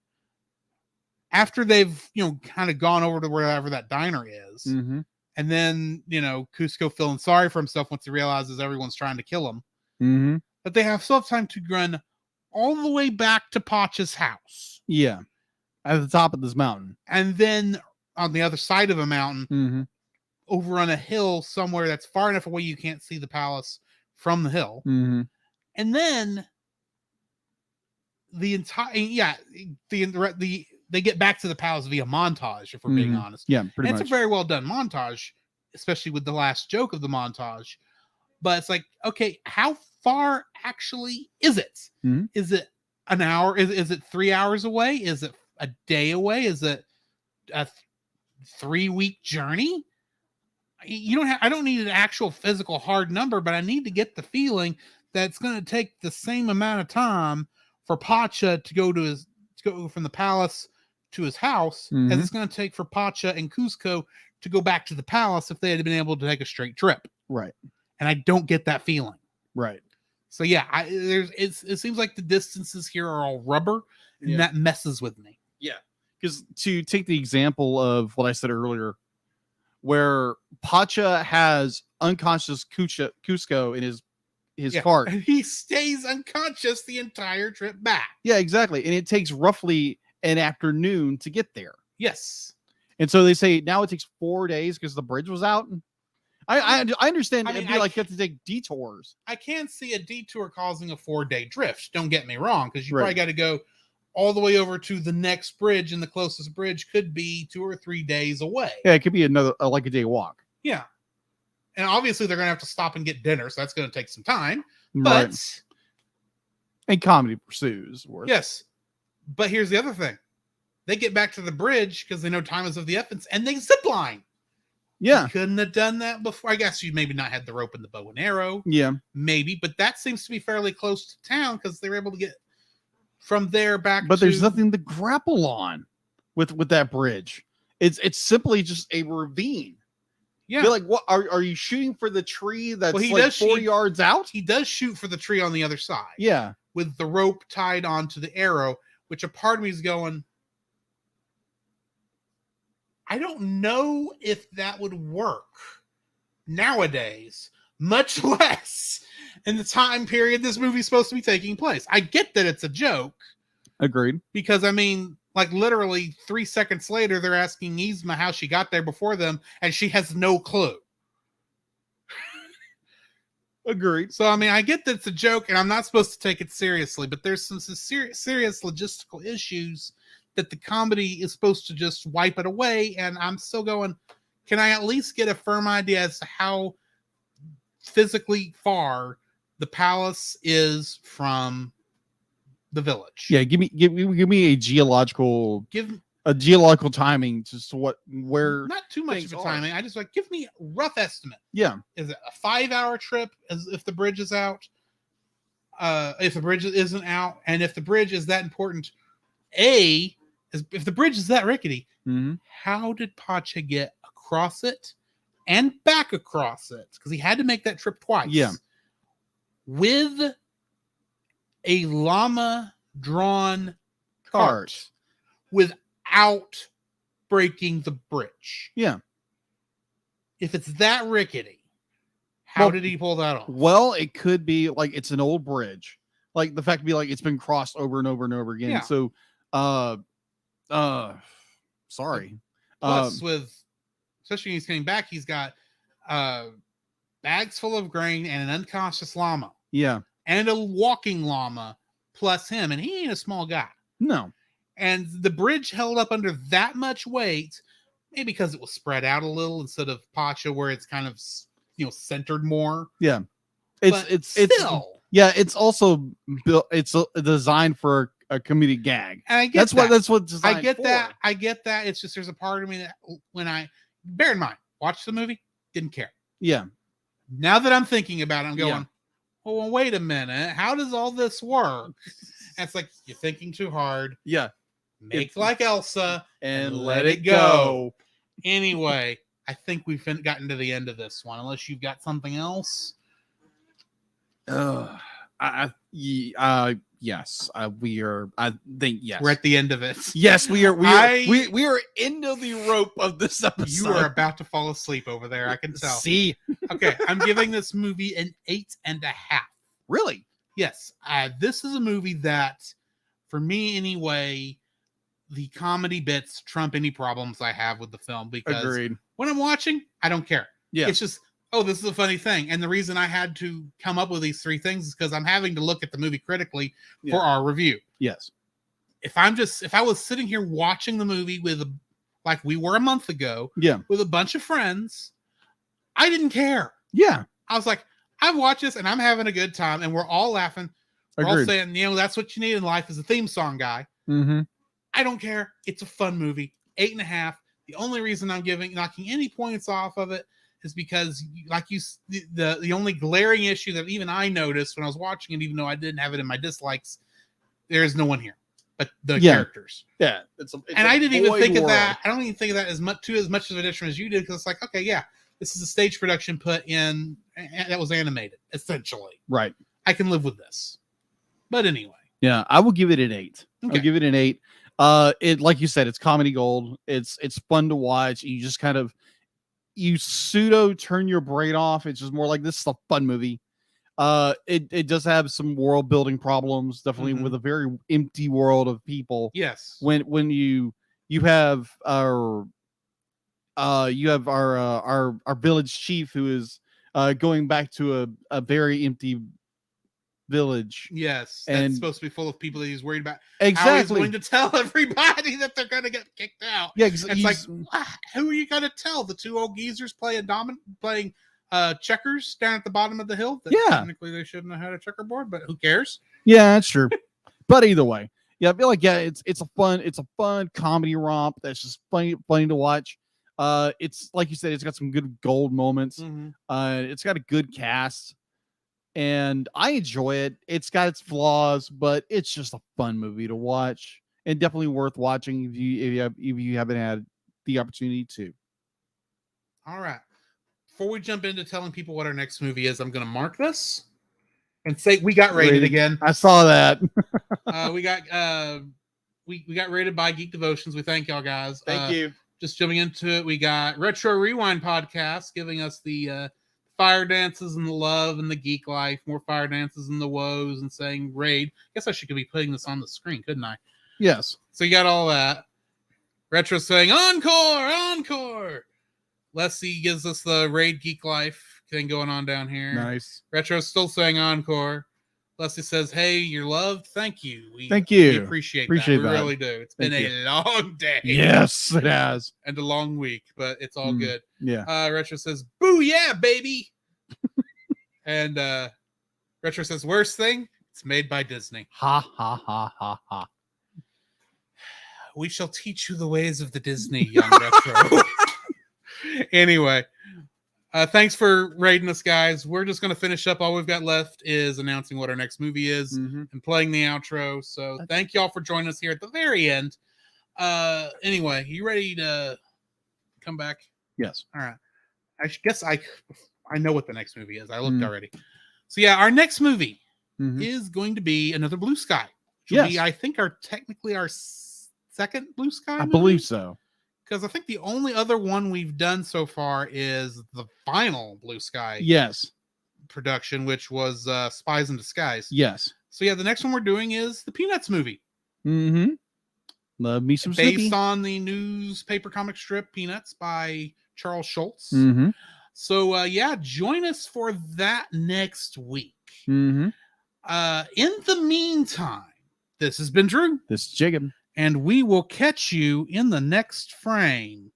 after they've, kind of gone over to wherever that diner is. mm-hmm. And then, Cusco feeling sorry for himself once he realizes everyone's trying to kill him. Mm-hmm. But they have still have time to run all the way back to Pacha's house. Yeah, at the top of this mountain. And then on the other side of a mountain, Mm-hmm. over on a hill somewhere that's far enough away you can't see the palace from the hill. Mm-hmm. And then the entire they get back to the palace via montage, if we're being honest. Yeah, pretty And much. it's a very well done montage, especially with the last joke of the montage. But it's like, okay, how far actually is it? Mhm. Is it an hour? Is it 3 hours away? Is it a day away? Is it a 3-week journey? I don't need an actual physical hard number, but I need to get the feeling that it's going to take the same amount of time for Pacha to go from the palace to his house as Mhm. it's going to take for Pacha and Cusco to go back to the palace if they had been able to take a straight trip. Right, And I don't get that feeling. right. So yeah, it seems like the distances here are all rubber, and Yeah. that messes with me. Because to take the example of what I said earlier, where Pacha has unconscious Cusco in his Yeah. cart. And he stays unconscious the entire trip back. Yeah, exactly. And it takes roughly an afternoon to get there. Yes. And so they say now it takes 4 days because the bridge was out. I understand I mean, it'd be like you have to take detours. I can see a detour causing a 4-day drift. Don't get me wrong, because you Right. probably got to go all the way over to the next bridge, and the closest bridge could be 2 or 3 days away. Yeah, it could be like a day walk. Yeah. And obviously they're going to have to stop and get dinner, so that's going to take some time. But Right. And comedy pursues. Worth. yes. But here's the other thing. They get back to the bridge because they know time is of the essence, and they zip line. Yeah. You couldn't have done that before. I guess you maybe not had the rope and the bow and arrow. Yeah. Maybe, but that seems to be fairly close to town because they were able to get from there back. But there's to- nothing to grapple on with that bridge. It's simply just a ravine. Yeah, You're like, what are you shooting for the tree that's Well, he like does 4 shoot- yards out? he does shoot for the tree on the other side. Yeah. With the rope tied onto the arrow, which a part of me is going, I don't know if that would work nowadays, much less in the time period this movie's supposed to be taking place. I get that it's a joke, Agreed. Because I mean, like literally 3 seconds later, they're asking Yzma how she got there before them, and she has no clue. Agreed. So I mean, I get that it's a joke, and I'm not supposed to take it seriously, but there's some serious logistical issues that the comedy is supposed to just wipe it away, and I'm still going, can I at least get a firm idea as to how physically far the palace is from the village? Yeah, give me a geological Give timing just to where not too much things of a are. timing. I just like give me a rough estimate. Yeah. Is it a 5-hour trip as if the bridge is out? If the bridge isn't out, and if the bridge is that important, if the bridge is that rickety, Mhm. how did Pacha get across it and back across it? Because he had to make that trip twice. Yeah. With a llama drawn cart without breaking the bridge. Yeah. If it's that rickety, how Well- did he pull that off? Well, it could be like it's an old bridge. Like the fact to be like it's been crossed over and over and over again. Yeah. So sorry. Plus, especially when he's coming back, he's got bags full of grain and an unconscious llama Yeah. and a walking llama plus him, and he ain't a small guy. No. And the bridge held up under that much weight, maybe because it was spread out a little instead of Pacha, where it's kind of centered more. It's But it's still, yeah, it's also built, it's designed for a comedic gag. and I get That's what that. it's designed I get for. that. I get that. It's just there's a part of me that when I bear in mind, watch the movie, didn't care. Yeah. Now that I'm thinking about it, I'm going, Yeah. well, wait a minute. How does all this work? And it's like, you're thinking too hard. Yeah. Make It's- like Elsa. And let let it it go. Anyway, I think we've gotten to the end of this one, unless you've got something else. Yes, we are. I think yes. We're at the end of it. Yes, we are. I- We are into the rope of this episode. You are about to fall asleep over there. I can tell. See, Okay, I'm giving this movie an 8.5. really? Yes, this is a movie that, for me anyway, the comedy bits trump any problems I have with the film, because Agreed. when I'm watching, I don't care. Yeah. It's just, oh, this is a funny thing. And the reason I had to come up with these 3 things is because I'm having to look at the movie critically Yeah. for our review. Yes. If I was sitting here watching the movie like we were a month ago, Yeah. with a bunch of friends, I didn't care. Yeah. I was like, I've watched this and I'm having a good time, and we're all laughing. We're all Agreed. saying, that's what you need in life is a theme song guy. Mm-hmm. I don't care. It's a fun movie. 8.5. The only reason I'm knocking any points off of it is because, the only glaring issue that even I noticed when I was watching it, even though I didn't have it in my dislikes, there is no one here but the Yeah. characters. Yeah. And I didn't even think of that. I don't even think of that as much of a detriment as you did, because it's like, okay, yeah, this is a stage production put in that was animated, essentially. Right. I can live with this. But anyway. Yeah. I will give it an 8. Okay. I'll give it an 8. It, like you said, it's comedy gold. It's fun to watch. You just kind of pseudo turn your brain off. It's just more like, this is a fun movie. It does have some world building problems, definitely, Mhm. with a very empty world of people. Yes. When you have our village chief who is going back to a very empty village. Yes. And- That's supposed to be full of people that he's worried about. How he's Exactly. going to tell everybody that they're going to get kicked out. Yeah, It's like, who are you going to tell? The 2 old geezers playing checkers down at the bottom of the hill? That Yeah. Technically, they shouldn't have had a checkerboard, but who cares? yeah, that's true. But either way, yeah, I feel like it's a fun comedy romp that's just funny to watch. It's like you said, it's got some good gold moments. It's got a good cast, and I enjoy it. It's got its flaws, but it's just a fun movie to watch, and definitely worth watching if you haven't had the opportunity to. All right. Before we jump into telling people what our next movie is, I'm going to mark this and say we got rated Rated. again. I saw that. We got rated by Geek Devotions. We thank y'all guys. Thank you. Just jumping into it, we got Retro Rewind Podcast giving us the fire dances and the love and the geek life, more fire dances and the woes, and saying raid. Guess I should be putting this on the screen, couldn't I? Yes. So you got all that. Retro saying encore, encore. Leslie gives us the raid geek life thing going on down here. Nice. Retro's still saying encore. Leslie says, "Hey, you're loved. Thank you. Thank you. We appreciate that. We that. really do. It's been Thank a long day. Yes, it has. And a long week, but it's all good." Yeah. Retro says, "Boo yeah, baby." And Retro says, "Worst thing, it's made by Disney. Ha ha ha ha ha. We shall teach you the ways of the Disney, young Retro." Anyway, thanks for raiding us, guys. We're just going to finish up. All we've got left is announcing what our next movie is and playing the outro. So thank y'all for joining us here at the very end. Anyway, you ready to come back? Yes. All right. I guess I know what the next movie is. I looked already. So yeah, our next movie is going to be another Blue Sky. Yes. Be, I think technically our second Blue Sky. I believe so. Because I think the only other one we've done so far is the final Blue Sky Yes. production, which was Spies in Disguise. Yes. So yeah, the next one we're doing is the Peanuts movie. Love me some Based Snoopy. on the newspaper comic strip Peanuts by Charles Schultz. So yeah, join us for that next week. In the meantime, this has been Drew. This is Jacob. And we will catch you in the next frame.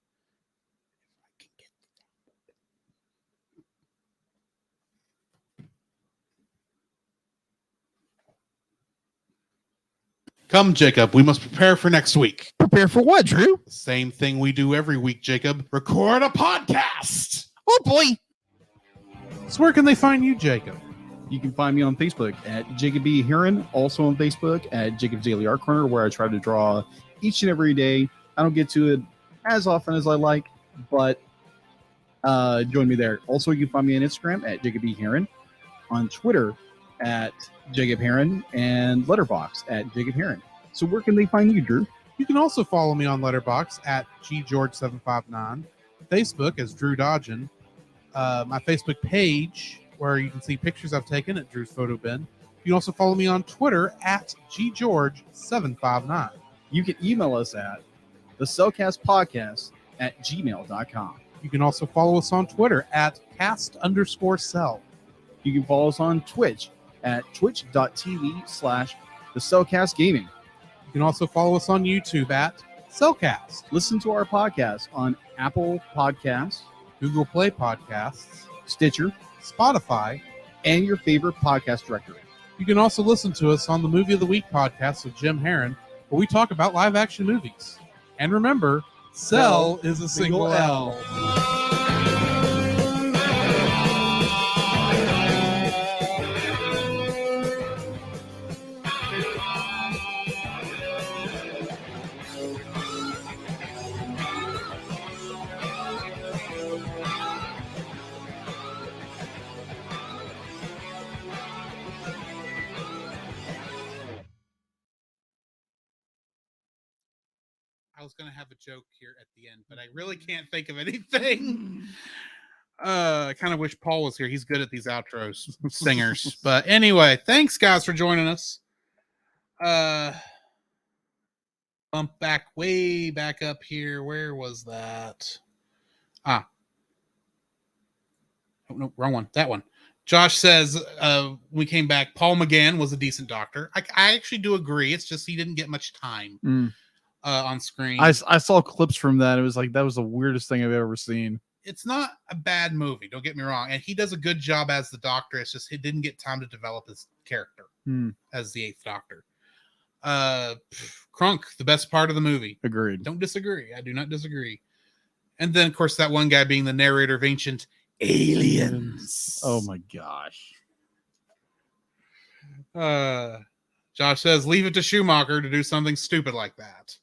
Come, Jacob. We must prepare for next week. Prepare for what, Drew? Same thing we do every week, Jacob. Record a podcast. Oh boy. So where can they find you, Jacob? You can find me on Facebook at Jacob B. Heron, also on Facebook at Jacob's Daily Art Corner, where I try to draw each and every day. I don't get to it as often as I like, but join me there. Also, you can find me on Instagram at Jacob B. Heron, on Twitter at Jacob Heron, and Letterboxd at Jacob Heron. So where can they find you, Drew? You can also follow me on Letterboxd at ggeorge759, Facebook as Drew Dodgen, my Facebook page where you can see pictures I've taken at Drew's Photo Bin. You can also follow me on Twitter at ggeorge759. You can email us at thecellcastpodcast@gmail.com. You can also follow us on Twitter at cast_cell. You can follow us on Twitch at twitch.tv/thecellcastgaming. You can also follow us on YouTube at Cellcast, Listen to our podcast on Apple Podcasts, Google Play Podcasts, Stitcher, Spotify, and your favorite podcast directory. You can also listen to us on the Movie of the Week podcast with Jim Heron, where we talk about live action movies. And remember, Cell is a single L. I was going to have a joke here at the end, but I really can't think of anything. I kind of wish Paul was here. He's good at these outros, singers. But anyway, thanks guys for joining us. Bump back way back up here. Where was that? Oh, no, wrong one. That one. Josh says we came back. Paul McGann was a decent doctor. I actually do agree. It's just he didn't get much time on screen. I saw clips from that. It was like, that was the weirdest thing I've ever seen. It's not a bad movie, don't get me wrong, and he does a good job as the Doctor. It's just he didn't get time to develop his character as the Eighth Doctor. Krunk, the best part of the movie. Agreed. Don't disagree. I do not disagree. And then, of course, that one guy being the narrator of Ancient Aliens. Oh my gosh. Josh says, leave it to Schumacher to do something stupid like that.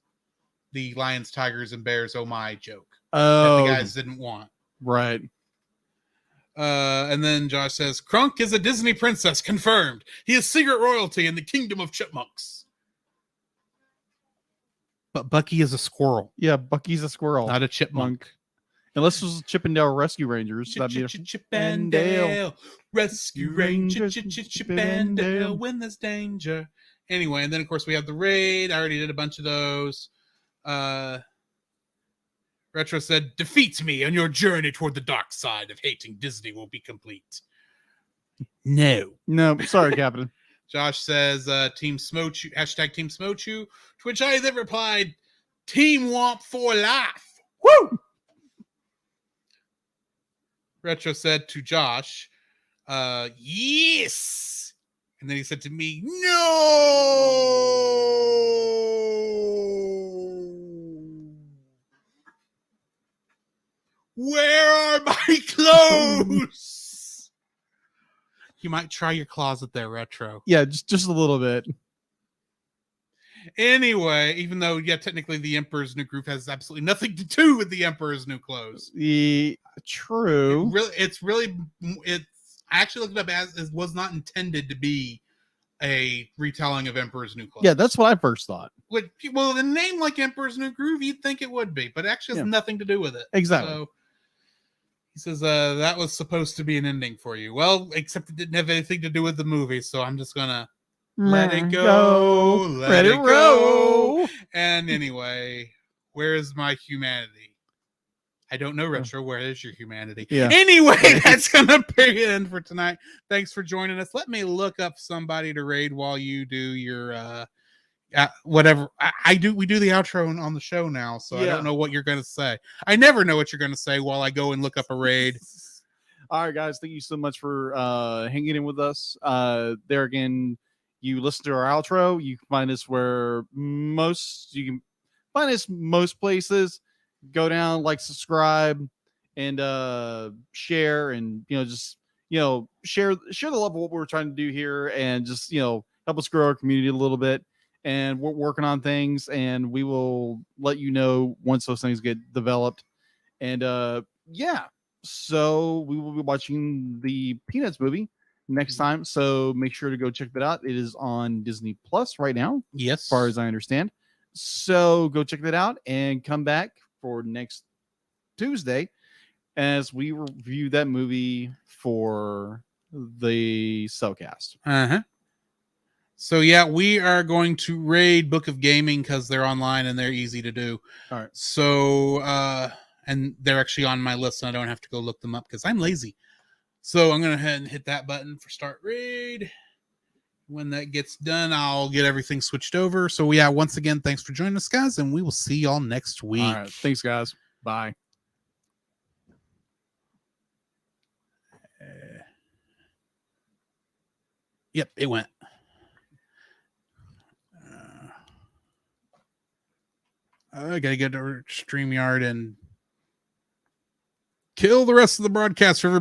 The Lions, Tigers, and Bears, oh my joke. That the guys didn't want. Right. And then Josh says, Krunk is a Disney princess, confirmed. He is secret royalty in the kingdom of chipmunks. But Bucky is a squirrel. Yeah, Bucky's a squirrel. Not a chipmunk. Unless it was Chippendale Rescue Rangers. That'd be Chippendale Rescue Ranger, Chippendale. Chippendale when there's danger. Anyway, and then of course we have the raid. I already did a bunch of those. Retro said, "Defeat me on your journey toward the dark side of hating Disney will be complete." No. No, sorry, Captain. Josh says, Team Smochu, hashtag Team Smochu, to which I then replied, Team Womp for life. Woo! Retro said to Josh, yes. And then he said to me, no. Where are my clothes? You might try your closet there, Retro. Yeah, just a little bit. Anyway, even though, yeah, technically the Emperor's New Groove has absolutely nothing to do with the Emperor's New Clothes. True. I actually looked it up as it was not intended to be a retelling of Emperor's New Clothes. Yeah, that's what I first thought. Well, the name like Emperor's New Groove, you'd think it would be, but it actually has nothing to do with it. Exactly. So he says that was supposed to be an ending for you. Well, except it didn't have anything to do with the movie, so I'm just gonna let it go. Let it go. And anyway, where is my humanity? I don't know, Retro. Where is your humanity? Yeah. Anyway, that's gonna be it end for tonight. Thanks for joining us. Let me look up somebody to raid while you do your whatever. We do the outro on the show now, so I don't know what you're gonna say. I never know what you're gonna say while I go and look up a raid. All right, guys. Thank you so much for hanging in with us. There again, you listen to our outro. You can find us most places. Go down, like, subscribe, and share, and just share the love of what we're trying to do here, and just help us grow our community a little bit. And we're working on things, and we will let you know once those things get developed. And so we will be watching the Peanuts movie next time. So make sure to go check that out. It is on Disney Plus right now, Yes, as far as I understand. So go check that out and come back for next Tuesday as we review that movie for the Cellcast. So yeah, we are going to raid Book of Gaming because they're online and they're easy to do. All right. So and they're actually on my list, and I don't have to go look them up because I'm lazy. So I'm gonna go ahead and hit that button for start raid. When that gets done, I'll get everything switched over. So yeah, once again, thanks for joining us, guys, and we will see y'all next week. All right. Thanks, guys. Bye. Yep, it went. I gotta get to StreamYard and kill the rest of the broadcast for everybody.